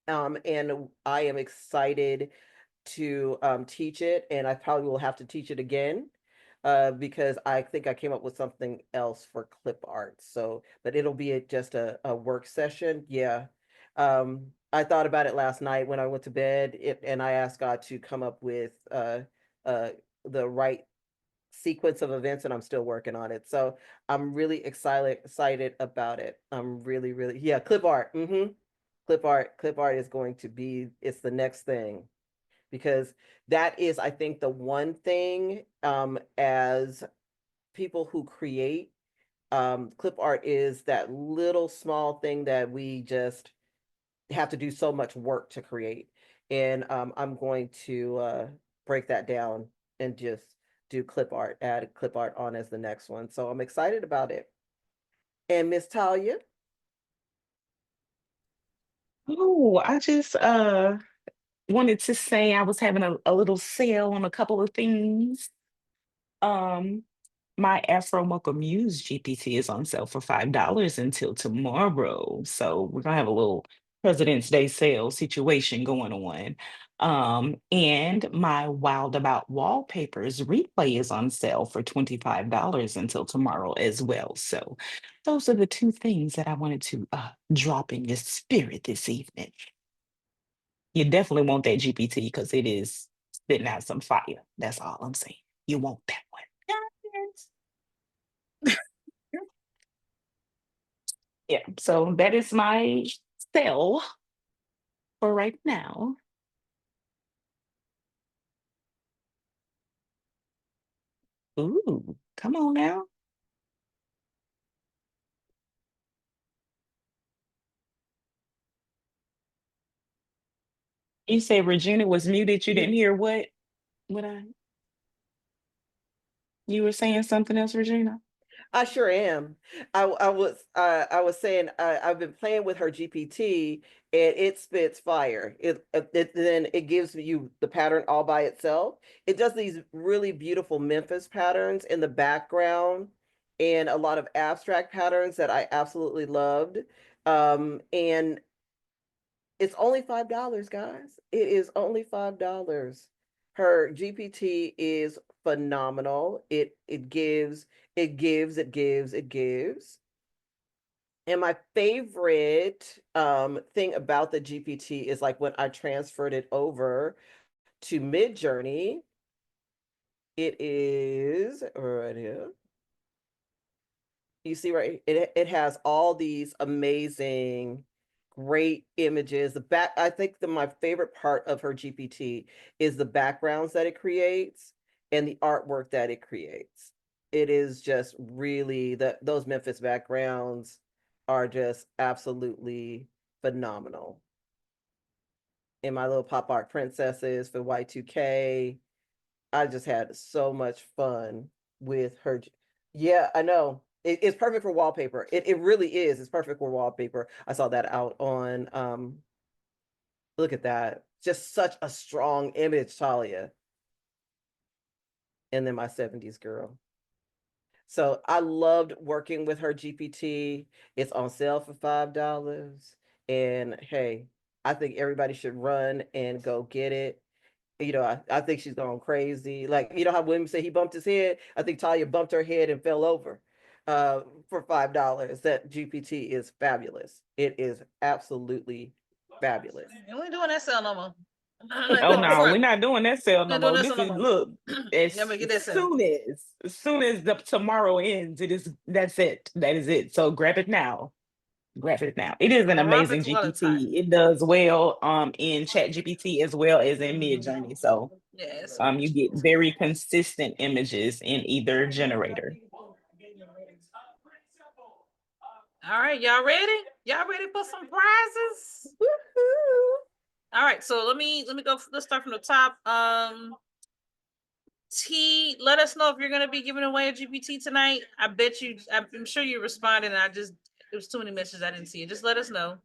And I am excited to teach it, and I probably will have to teach it again because I think I came up with something else for clip art. So, but it'll be just a work session. Yeah. I thought about it last night when I went to bed, and I asked God to come up with uh, the right sequence of events, and I'm still working on it. So I'm really excited about it. I'm really, yeah, clip art. Clip art is going to be, it's the next thing, because that is, I think, the one thing, as people who create, clip art is that little small thing that we just have to do so much work to create. And I'm going to break that down and just do clip art, add clip art on as the next one. So I'm excited about it. And Miss Talia? Oh, I just wanted to say I was having a little sale on a couple of things. Um, my Afro Mocha Muse GPT is on sale for $5 until tomorrow. So we're gonna have a little President's Day sale situation going on. And my Wild About Wallpapers replay is on sale for $25 until tomorrow as well. So those are the two things that I wanted to drop in your spirit this evening. You definitely want that GPT because it is spitting out some fire. That's all I'm saying. You want that one. Yeah, so that is my sell for right now. Ooh, come on now. You said Regina was muted. You didn't hear what? What I? You were saying something else, Regina? I sure am. I was saying I've been playing with her GPT, and it spits fire. It then it gives you the pattern all by itself. It does these really beautiful Memphis patterns in the background, and a lot of abstract patterns that I absolutely loved. And it's only $5, guys. It is only $5. Her GPT is phenomenal. It gives. And my favorite thing about the GPT is like when I transferred it over to Midjourney, it is right here. You see, right? It has all these amazing, great images. The back, I think my favorite part of her GPT is the backgrounds that it creates and the artwork that it creates. It is just really those Memphis backgrounds are just absolutely phenomenal. And my little pop art princesses for Y2K. I just had so much fun with her. Yeah, I know. It's perfect for wallpaper. It really is. It's perfect for wallpaper. I saw that out on look at that. Just such a strong image, Talia. And then my 70s girl. So I loved working with her GPT. It's on sale for $5. And hey, I think everybody should run and go get it. I think she's going crazy. Like, how William said he bumped his head? I think Talia bumped her head and fell over for $5. That GPT is fabulous. It is absolutely fabulous. We ain't doing that sale no more. Oh no, we're not doing that sale no Not doing more. that This sale no is more. look, Yeah, but get that sale. as soon as the tomorrow ends, that's it. That is it. So grab it now. Grab it now. It is an Grab amazing it while it's hot. GPT. It does well in Chat GPT as well as in Midjourney. So Yes. you get very consistent images in either generator. All right, y'all ready? Y'all ready for some prizes? Woohoo! All right, so let me go. Let's start from the top. T, let us know if you're gonna be giving away a GPT tonight. I bet you. I'm sure you responded, and there was too many messages I didn't see it. Just let us know.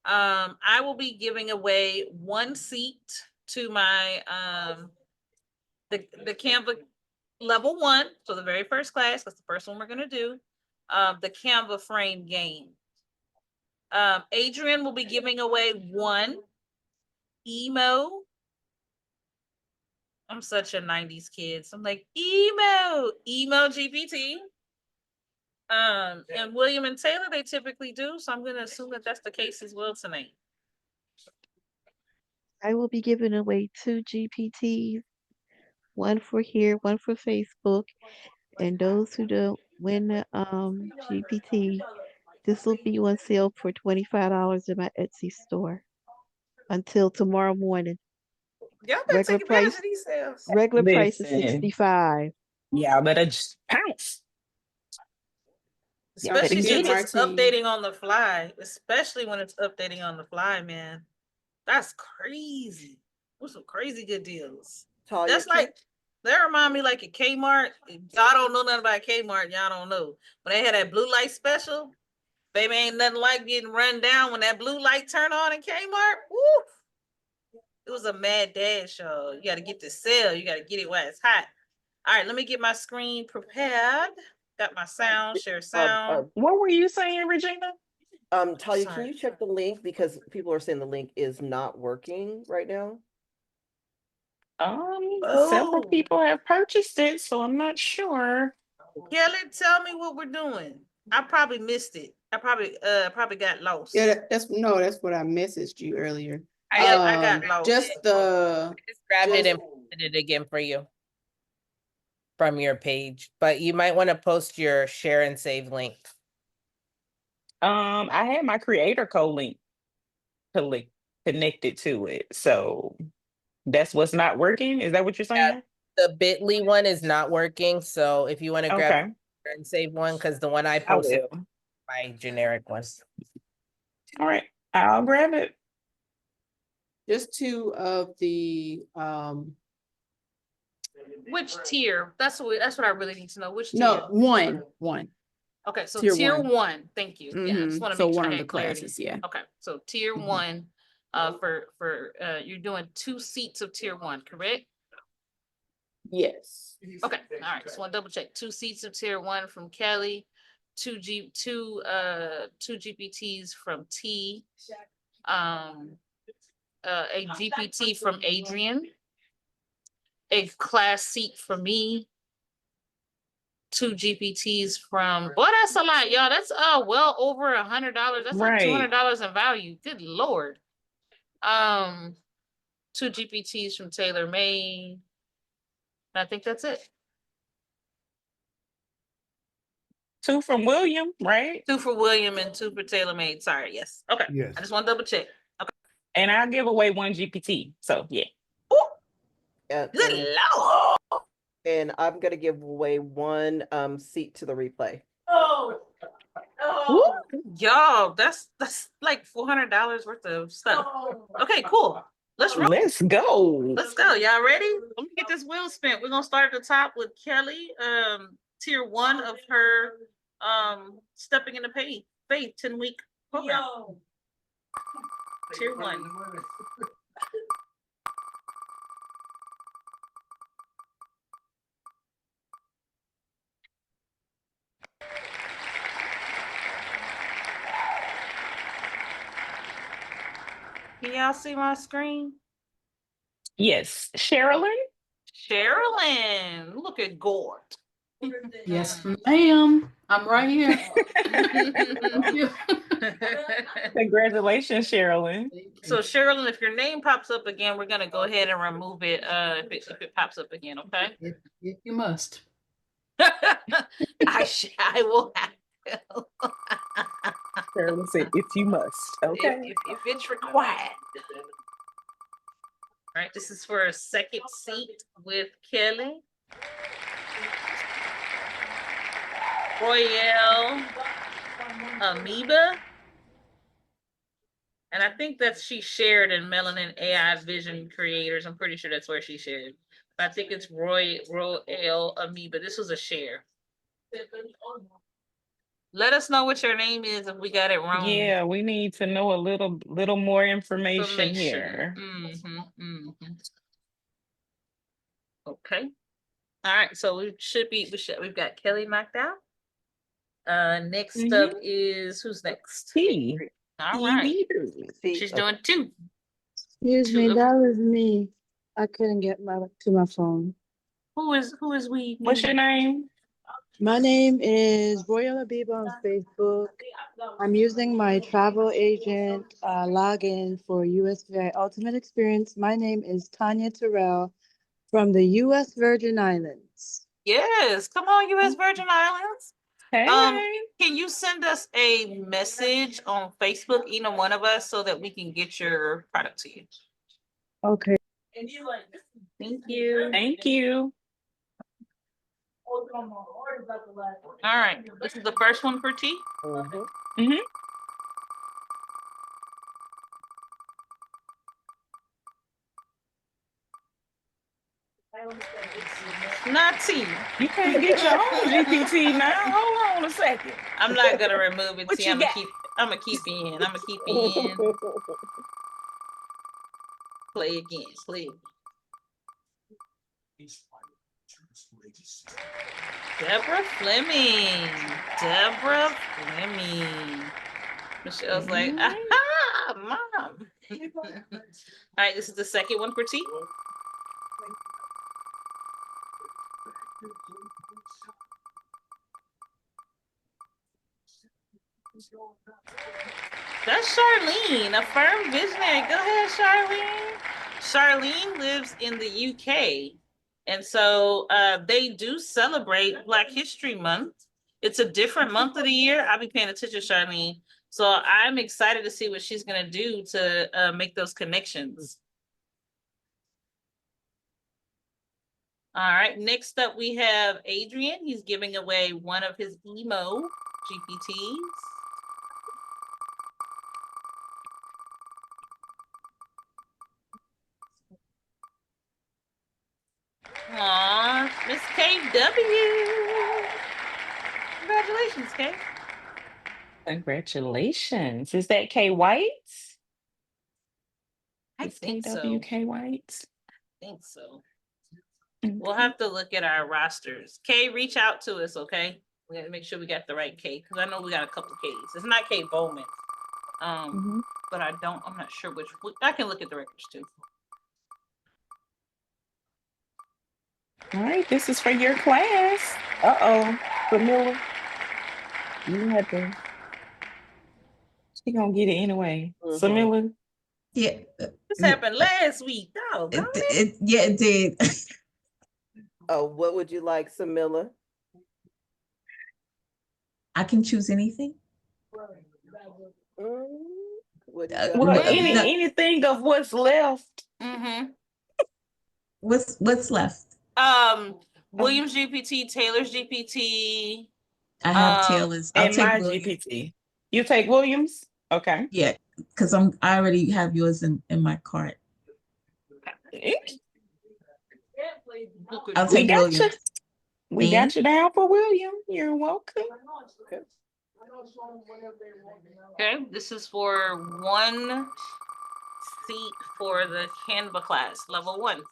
I will be giving away one seat to my the Canva level 1, so the very first class, that's the first one we're gonna do, the Canva frame game. Adrian will be giving away 1 emo. I'm such a 90s kid. So I'm like, emo GPT. And William and Taylor, they typically do. So I'm gonna assume that that's the case as well tonight. I will be giving away 2 GPTs, one for here, one for Facebook. And those who don't win the GPT, this will be on sale for $25 in my Etsy store until tomorrow morning. Y'all better Regular take advantage price, of these sales. regular price is Listen. $65. Y'all better just pounce. Y'all better Especially get since it's Martine. updating on the fly. Especially when it's updating on the fly, man. That's crazy. Those some crazy good deals. Talya, That's like, they remind me like a Kmart. Y'all don't know nothing about Kmart. Y'all don't know. When they had that blue light special, baby, ain't nothing like getting run down when that blue light turn on in Kmart. Woo! It was a mad dash, y'all. You got to get the sale. You got to get it while it's hot. All right, let me get my screen prepared. Got my sound, share sound. What were you saying, Regina? Talya, can Sorry. you check the link because people are saying the link is not working right now? Several people have purchased it, so I'm not sure. Kelly, tell me what we're doing. I probably missed it. I probably got lost. Yeah, that's what I messaged you earlier. I got lost. Just the Just grabbed it and posted it again for you from your page, but you might want to post your share and save link. I had my creator code link connected to it, so that's what's not working. Is that what you're saying? The bit.ly one is not working, so if you want to grab Okay. and save one, because the one I I posted will. my generic one. All right, I'll grab it. just 2 of the Which tier? That's what I really need to know. Which tier? no, one. Okay, so tier tier one. 1. Thank you. Yeah, I just Mhm. want to So make sure one I of had the clarity. classes, yeah. Okay, so tier Mhm. 1, for you're doing 2 seats of tier 1, correct? Yes. Okay, all right. Just want to double check. 2 seats of tier 1 from Kelly, 2 GPTs from T, a GPT from Adrian, a class seat for me, 2 GPTs from. Boy, that's a lot, y'all. That's well over $100. That's like Right. $200 in value. Good Lord. 2 GPTs from Taylor May. I think that's it. 2 from William, right? 2 for William and 2 for Taylor Made. Sorry, yes. Okay. Yes. I just want to double check. Okay. And I'll give away 1 GPT. So yeah. Good Lord. And I'm gonna give away 1 seat to the replay. Y'all, that's like $400 worth of stuff. Okay, cool. Let's roll. Let's go. Let's go. Y'all ready? Let me get this wheel spent. We're gonna start at the top with Kelly. Tier 1 of her stepping into faith 10-week program. Tier 1. Can y'all see my screen? Yes, Sherilyn. Sherilyn, look at Gord. Yes, ma'am. I'm right here. Congratulations, Sherilyn. So Sherilyn, if your name pops up again, we're gonna go ahead and remove it. If it pops up again, okay? If you must. I will have to. Sherilyn said, "If you must." Okay. If it's required. All right, this is for a second seat with Kelly. Royale Amoeba. And I think that she shared in Melanin AI Vision Creators. I'm pretty sure that's where she shared. I think it's Royale Amoeba. This was a share. Let us know what your name is if we got it wrong. Yeah, we need to know a little more information here. Okay. All right, so we've got Kelly knocked out. Next Mhm. up is who's next? T. All right, See, she's okay. doing two. Excuse me, that was me. I couldn't get to my phone. Who is we? What's your name? My name is Royal Abiba on Facebook. I'm using my travel agent login for USVI Ultimate Experience. My name is Tanya Terrell from the US Virgin Islands. Yes, come on, U.S. Virgin Islands. Hey. Can you send us a message on Facebook, either one of us, so that we can get your product to you? Okay. Thank you. Thank you. All right, this is the first one for T. Mhm. Not T. You can't get your own GPT now. Hold on a second. I'm not gonna remove it. What T. you I'm gonna got? keep you in. I'm gonna keep you in. Play again. Play again. Deborah Fleming. Deborah Fleming. Michelle's like, aha, mom. All right, this is the second one for T. That's Charlene, a firm visionary. Go ahead, Charlene. Charlene lives in the UK. And so they do celebrate Black History Month. It's a different month of the year. I'll be paying attention, Charlene. So I'm excited to see what she's going to do to make those connections. All right, next up we have Adrian. He's giving away one of his emo GPTs. Aw, Miss KW. Congratulations, Kay. Congratulations. Is that K White? I Is think so. KWK White? I think so. We'll have to look at our rosters. Kay, reach out to us, okay? We gotta make sure we got the right K, because I know we got a couple Ks. It's not K Bowman. But I'm not sure which. I can look at the records too. All right, this is for your class. Uh-oh, Camilla. You have to. She gonna get it anyway. Samilla. Yeah. This happened last week. It did. Oh, what would you like, Samilla? I can choose anything. Well, anything of what's left. What's left? Williams GPT, Taylor's GPT. I have Taylor's. I'll and take my Williams. GPT. You take Williams? Okay. Yeah, because I already have yours in my cart. I'll take Williams. We got you down for William. You're welcome. Okay, this is for 1 seat for the Canva class, level 1.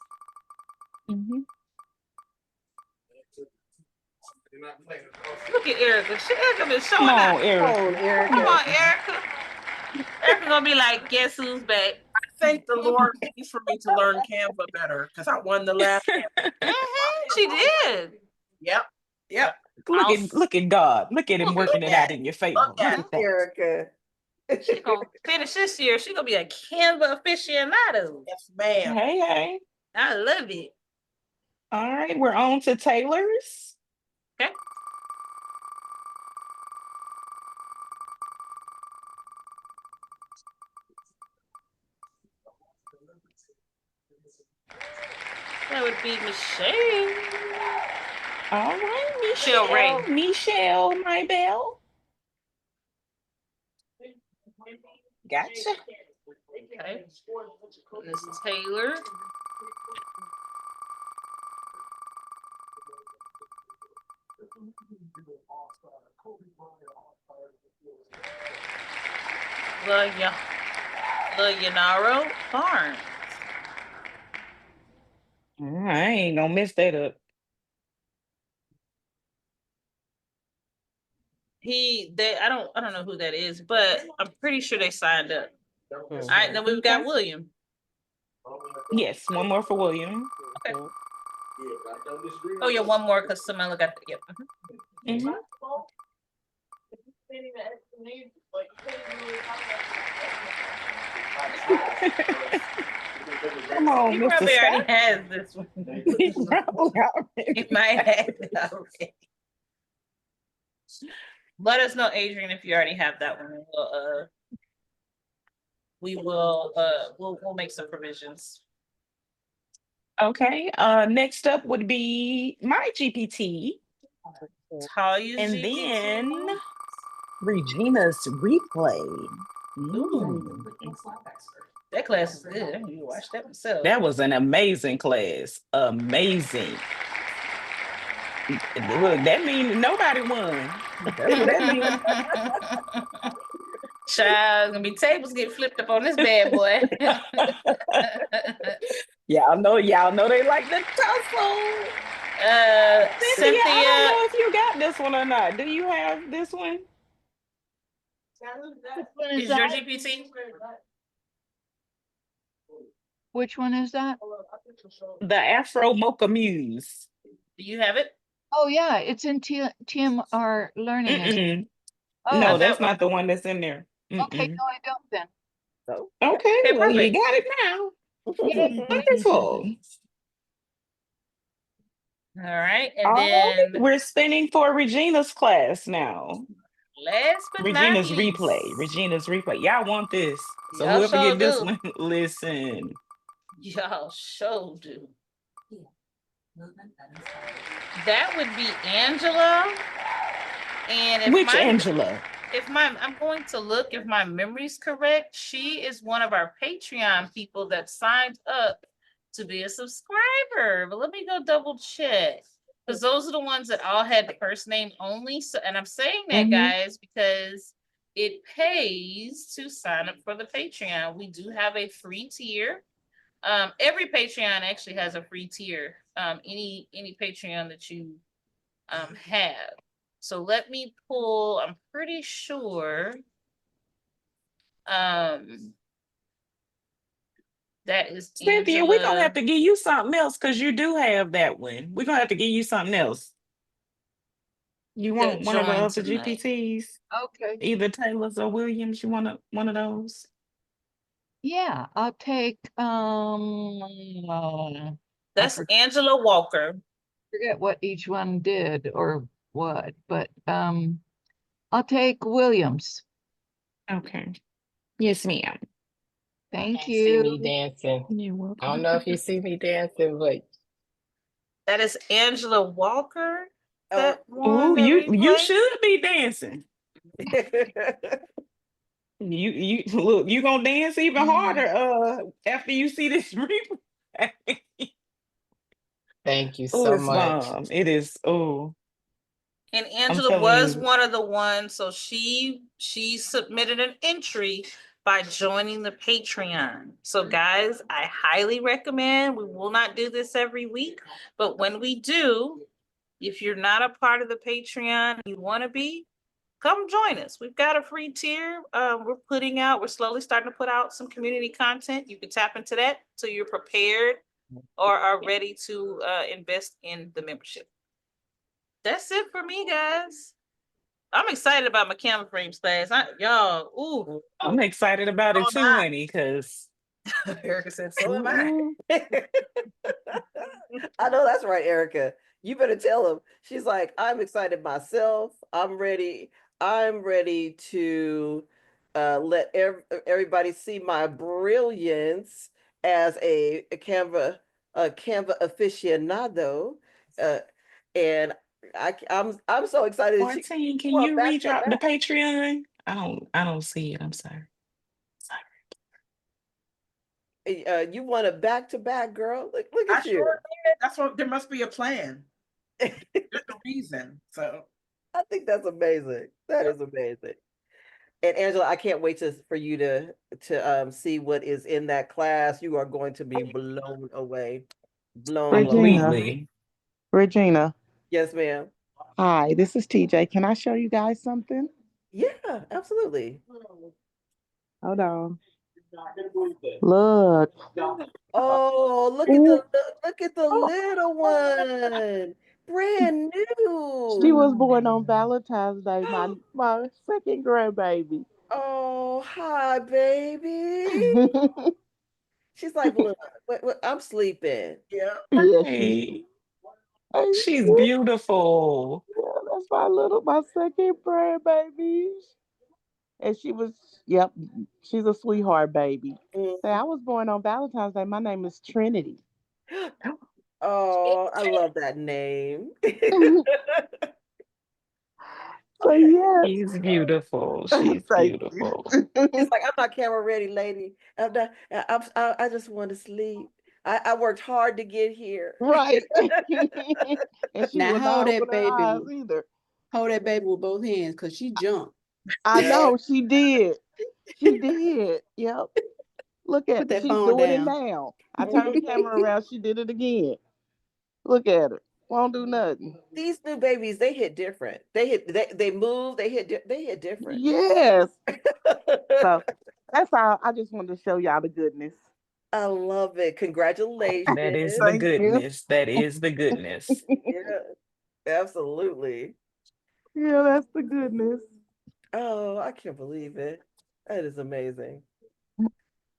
Look at Erica. Erica been showing up. Erica. Come on, Erica. Erica gonna be like, guess who's back? Thank the Lord for me to learn Canva better because I won the last. She did. Yep. Look at God. Look at him working it out in your favor. Look at that. Erica. She's gonna finish this year. She's gonna be a Canva aficionado. Yes, ma'am. Hey. I love it. All right, we're on to Taylor's. Okay. That would be Michelle. All right, Michelle Ray. Michelle, my belle. Gotcha. Okay. This is Taylor. The Yanaro Barnes. I ain't gonna mess that up. I don't know who that is, but I'm pretty sure they signed up. All right, then we've Okay. got William. Yes, one more for William. Okay. Oh yeah, one more because Samela got the Mhm. Come on, He Mr. probably already Scott. has this one. He probably already- He might have it already. Let us know, Adrian, if you already have that one. We'll make some provisions. Okay. Next up would be my GPT, Talya's and GPT. then Regina's replay. Ooh. That class is good. I need to watch that myself. That was an amazing class. Amazing. Look, that means nobody won. That's what that means. Child, gonna be tables get flipped up on this bad boy. Y'all know they like the tussle. Cynthia, I don't know if you got this one or not. Do you have this one? Is your GPT? Which one is that? The Afro Mocha Muse. Do you have it? Oh yeah, it's in TMR Learning. Mm-mm. Oh, No, that's not the one that's in there. okay, Mm-mm. no, I don't then. Okay, well, you perfect. got it now. Wonderful. All right, and All right, then we're spinning for Regina's class now. last but Regina's not least, replay. Regina's replay. Y'all want this. So y'all whoever sure get this do. one, listen. Y'all sure do. That would be Angela. And if Which Angela? I'm going to look if my memory's correct. She is one of our Patreon people that signed up to be a subscriber. But let me go double check. Because those are the ones that all had the first name only. So, and I'm saying that, guys, because it pays to sign up for the Patreon. We do have a free tier. Every Patreon actually has a free tier. Any Patreon that you have. So let me pull, I'm pretty sure that is Cynthia, Angela. we're gonna have to give you something else because you do have that one. We're gonna have to give you something else. You want one of the other GPTs? Okay. Either Taylor's or Williams. You want one of those? Yeah, I'll take That's Angela Walker. Forget what each one did or what, but I'll take Williams. Okay. Yes, ma'am. Thank See you. me dancing. You're welcome. I don't know if you see me dancing, but That is Angela Walker. Oh, you should be dancing. You look, you gonna dance even harder after you see this replay. thank you Oh, so it's much. bomb. It is. Oh, And Angela telling was you. one of the ones, so she submitted an entry by joining the Patreon. So guys, I highly recommend, we will not do this every week, but when we do, if you're not a part of the Patreon and you want to be, come join us. We've got a free tier. We're slowly starting to put out some community content. You can tap into that so you're prepared or are ready to invest in the membership. That's it for me, guys. I'm excited about my camera frames class. I'm excited about it too, honey, because Erica said, so am I. I know that's right, Erica. You better tell him. She's like, I'm excited myself. I'm ready. I'm ready to let everybody see my brilliance as a Canva aficionado. And I'm so excited. Martine, can you redrop the Patreon? I don't see it. I'm sorry. You want a back-to-back, girl? Look I at you. sure did. That's what there must be a plan. There's a reason. So I think that's amazing. That is amazing. And Angela, I can't wait for you to see what is in that class. You are going to be blown away. Blown away. Completely. Regina. Yes, ma'am. Hi, this is TJ. Can I show you guys something? Yeah, absolutely. Hold on. Look. Oh, Ooh, look at the little one. Brand she new. was born on Valentine's Day, my second grandbaby. Oh, hi, baby. She's like, look, I'm sleeping. Yeah. Yeah, Hey, hey, she's yeah, beautiful. that's my second grandbaby. And she was, yep, she's a sweetheart baby. Mm. Say, I was born on Valentine's Day. My name is Trinity. Oh, I love that name. So yes, She's beautiful. She's thank you. beautiful. It's like, I'm not camera ready, lady. I just want to sleep. I worked hard to get here. Right. And she Now will not hold open that her baby, eyes either. hold that baby with both hands, cause she jumped. I Yeah. know she did. She did. Yep. Look at Put that she's phone doing it down. now. I turned the camera around. She did it again. Look at her. Won't do nothing. These new babies, they hit different. They move, they hit different. Yes. So that's all. I just wanted to show y'all the goodness. I love it. That is Congratulations. the Thank you. goodness. That is the goodness. Yeah, absolutely. Yeah, that's the goodness. Oh, I can't believe it. That is amazing. I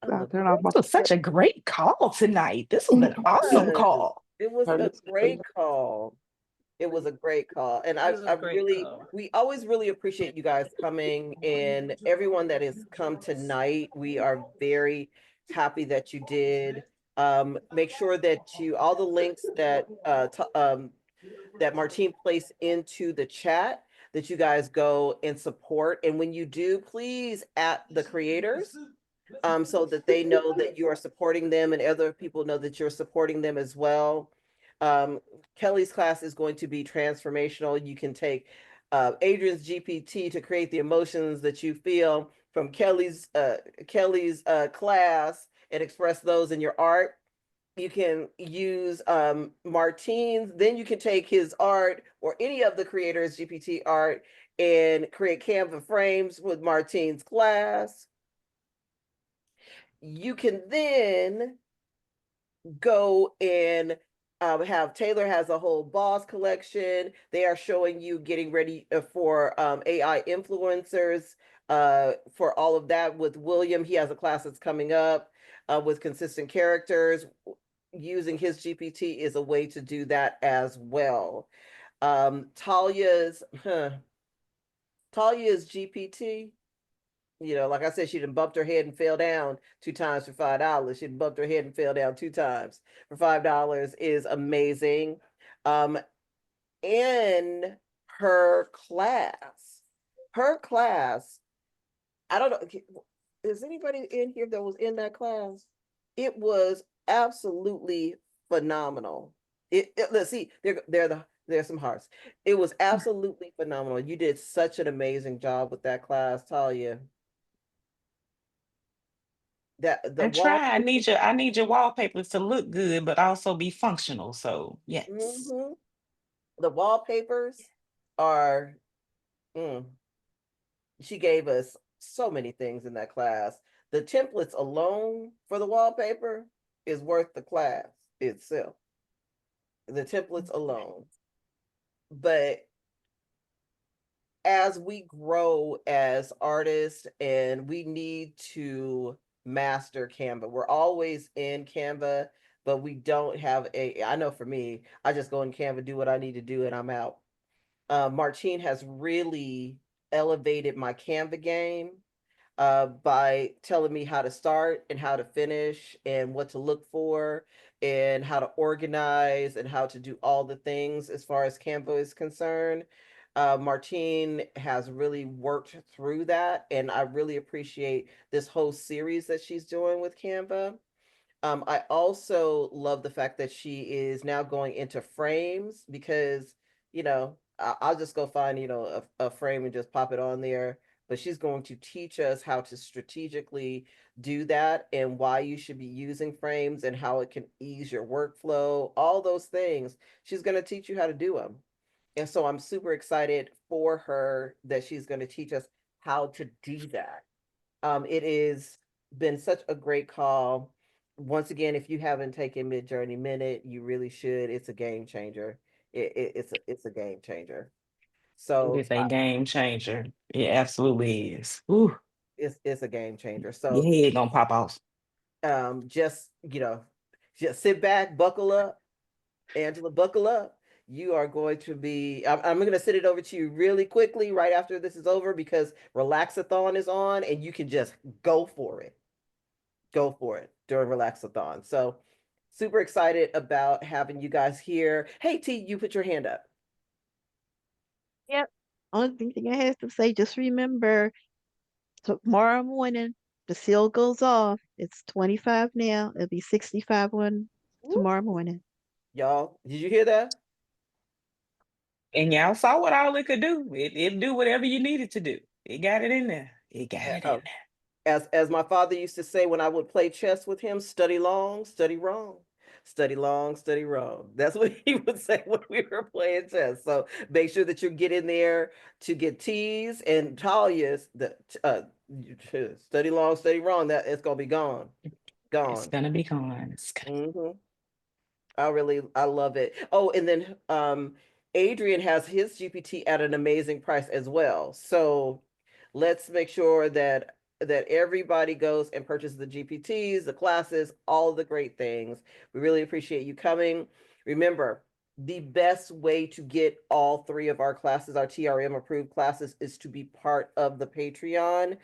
I'll love turn it. off my This was such a great call tonight. This was an awesome call. It was turn a this. great call. It was a great call. And It was a great call. we always really appreciate you guys coming and everyone that has come tonight. We are very happy that you did. Make sure that all the links that that Martine placed into the chat, that you guys go and support. And when you do, please at the creators, so that they know that you are supporting them and other people know that you're supporting them as well. Kelly's class is going to be transformational. You can take Adrian's GPT to create the emotions that you feel from Kelly's class and express those in your art. You can use Martine's, then you can take his art or any of the creators' GPT art and create Canva frames with Martine's class. You can then go and have Taylor has a whole boss collection. They are showing you getting ready for AI influencers for all of that with William. He has a class that's coming up with consistent characters. Using his GPT is a way to do that as well. Talya's Talya's GPT, like I said, she done bumped her head and fell down 2 times for $5. She bumped her head and fell down 2 times for $5 is amazing. In her class, I don't know, is anybody in here that was in that class? It was absolutely phenomenal. Let's see, there's some hearts. It was absolutely phenomenal. You did such an amazing job with that class, Talia. That the I wall try. I need your wallpapers to look good, but also be functional. So yes. Mhm. The wallpapers are mm, she gave us so many things in that class. The templates alone for the wallpaper is worth the class itself. The templates alone. But as we grow as artists and we need to master Canva, we're always in Canva, but we don't have I know for me, I just go in Canva, do what I need to do, and I'm out. Martine has really elevated my Canva game by telling me how to start and how to finish and what to look for and how to organize and how to do all the things as far as Canva is concerned. Martine has really worked through that, and I really appreciate this whole series that she's doing with Canva. I also love the fact that she is now going into frames because, I'll just go find, a frame and just pop it on there. But she's going to teach us how to strategically do that and why you should be using frames and how it can ease your workflow, all those things. She's going to teach you how to do them. And so I'm super excited for her that she's going to teach us how to do that. It has been such a great call. Once again, if you haven't taken Midjourney Minute, you really should. It's a game changer. It's a game changer. It So is a game changer. It absolutely is. Ooh, it's a game changer. your So head gonna pop off. just just sit back, buckle up, Angela, buckle up. You are going to be. I'm going to send it over to you really quickly right after this is over because Relaxathon is on, and you can just go for it. Go for it during Relaxathon. So super excited about having you guys here. Hey T, you put your hand up. Yep. Only thing I have to say, just remember tomorrow morning, the seal goes off. It's 25 now. It'll be 65 one tomorrow morning. Y'all, did you hear that? And y'all saw what all it could do. It do whatever you needed to do. It got it in there. It got it in there. As my father used to say when I would play chess with him, study long, study wrong. Study long, study wrong. That's what he would say when we were playing chess. So make sure that you get in there to get T's and Talya's. Study long, study wrong. That it's gonna be gone, It's gone. gonna be gone. I love it. Oh, and then Adrian has his GPT at an amazing price as well. So let's make sure that everybody goes and purchases the GPTs, the classes, all the great things. We really appreciate you coming. Remember, the best way to get all three of our classes, our TRM approved classes, is to be part of the Patreon.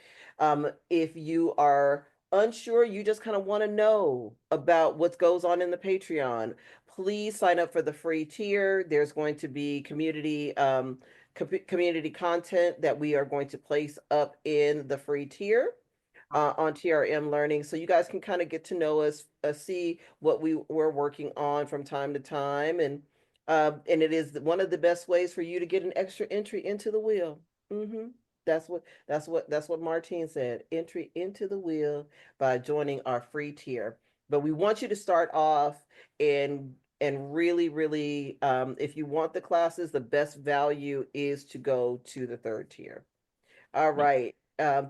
If you are unsure, you just kind of want to know about what goes on in the Patreon, please sign up for the free tier. There's going to be community content that we are going to place up in the free tier on TRM Learning, so you guys can kind of get to know us, see what we're working on from time to time, and it is one of the best ways for you to get an extra entry into the wheel. That's what Martine said. Entry into the wheel by joining our free tier. But we want you to start off and really, really, if you want the classes, the best value is to go to the third tier. All right.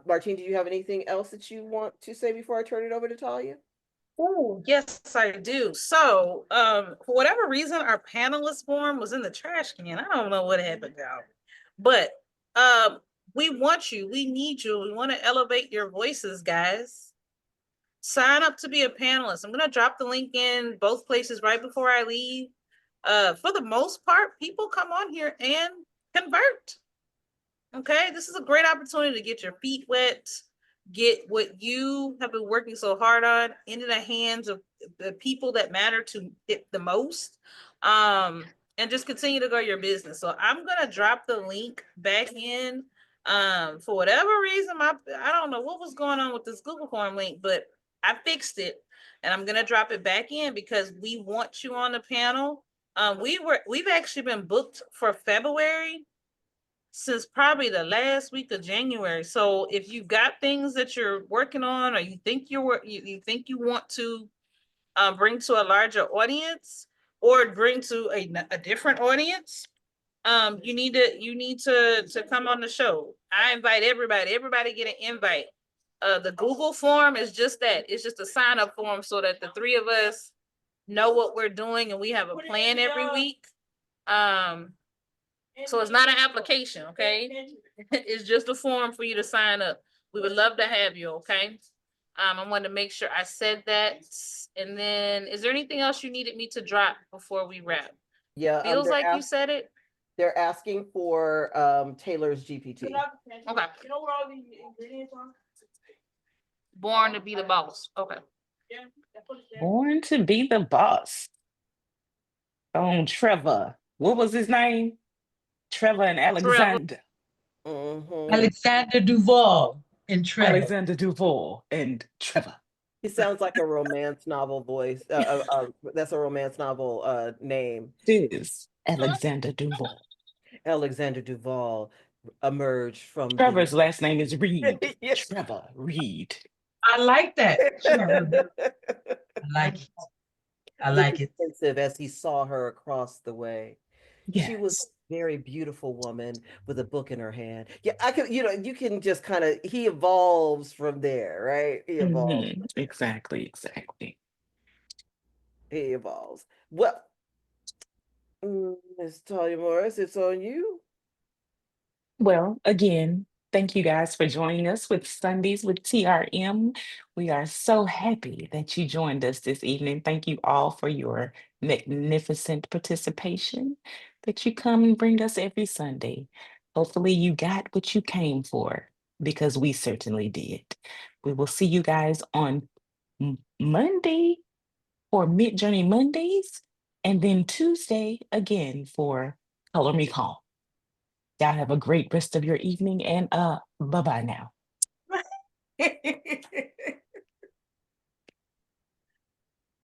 Martine, do you have anything else that you want to say before I turn it over to Talya? Oh, yes, I do. So, for whatever reason, our panelist form was in the trash can. I don't know what happened, y'all. But we want you, we need you, we want to elevate your voices, guys. Sign up to be a panelist. I'm gonna drop the link in both places right before I leave. For the most part, people come on here and convert. Okay, this is a great opportunity to get your feet wet, get what you have been working so hard on into the hands of the people that matter to it the most, and just continue to grow your business. So I'm gonna drop the link back in. For whatever reason, I don't know what was going on with this Google form link, but I fixed it, and I'm gonna drop it back in because we want you on the panel. We've actually been booked for February since probably the last week of January. So if you got things that you're working on, or you think you think you want to bring to a larger audience, or bring to a different audience, you need to come on the show. I invite everybody. Everybody get an invite. The Google form is just that. It's just a sign up form so that the three of us know what we're doing and we have a plan every week. So it's not an application, okay? It's just a form for you to sign up. We would love to have you, okay? I wanted to make sure I said that. And then, is there anything else you needed me to drop before we wrap? Yeah, Feels like you said it. They're asking for Taylor's GPT. Okay. You know where all the ingredients are? Born to be the boss. Okay. Born to be the boss. Trevor. What was his name? Trevor and Alexander. Alexander Duval and Trevor. Alexander Duval and Trevor. He sounds like a romance novel voice. That's a romance novel name. It is Alexander Duval. Alexander Duval emerged from Trevor's last name is Reed. Yes. Trevor Reed. I like that. Trevor. I like it. I like it. As he saw her across the way. Yes. She was very beautiful woman with a book in her hand. Yeah, I can, you can just kind of, he evolves from there, right? He evolves. Exactly, exactly. He evolves. Well, Miss Talia Morris, it's on you. Well, again, thank you guys for joining us with Sundays with TRM. We are so happy that you joined us this evening. Thank you all for your magnificent participation that you come and bring us every Sunday. Hopefully, you got what you came for because we certainly did. We will see you guys on Monday for Midjourney Mondays, and then Tuesday again for Color Me Calm. Y'all have a great rest of your evening and bye-bye now.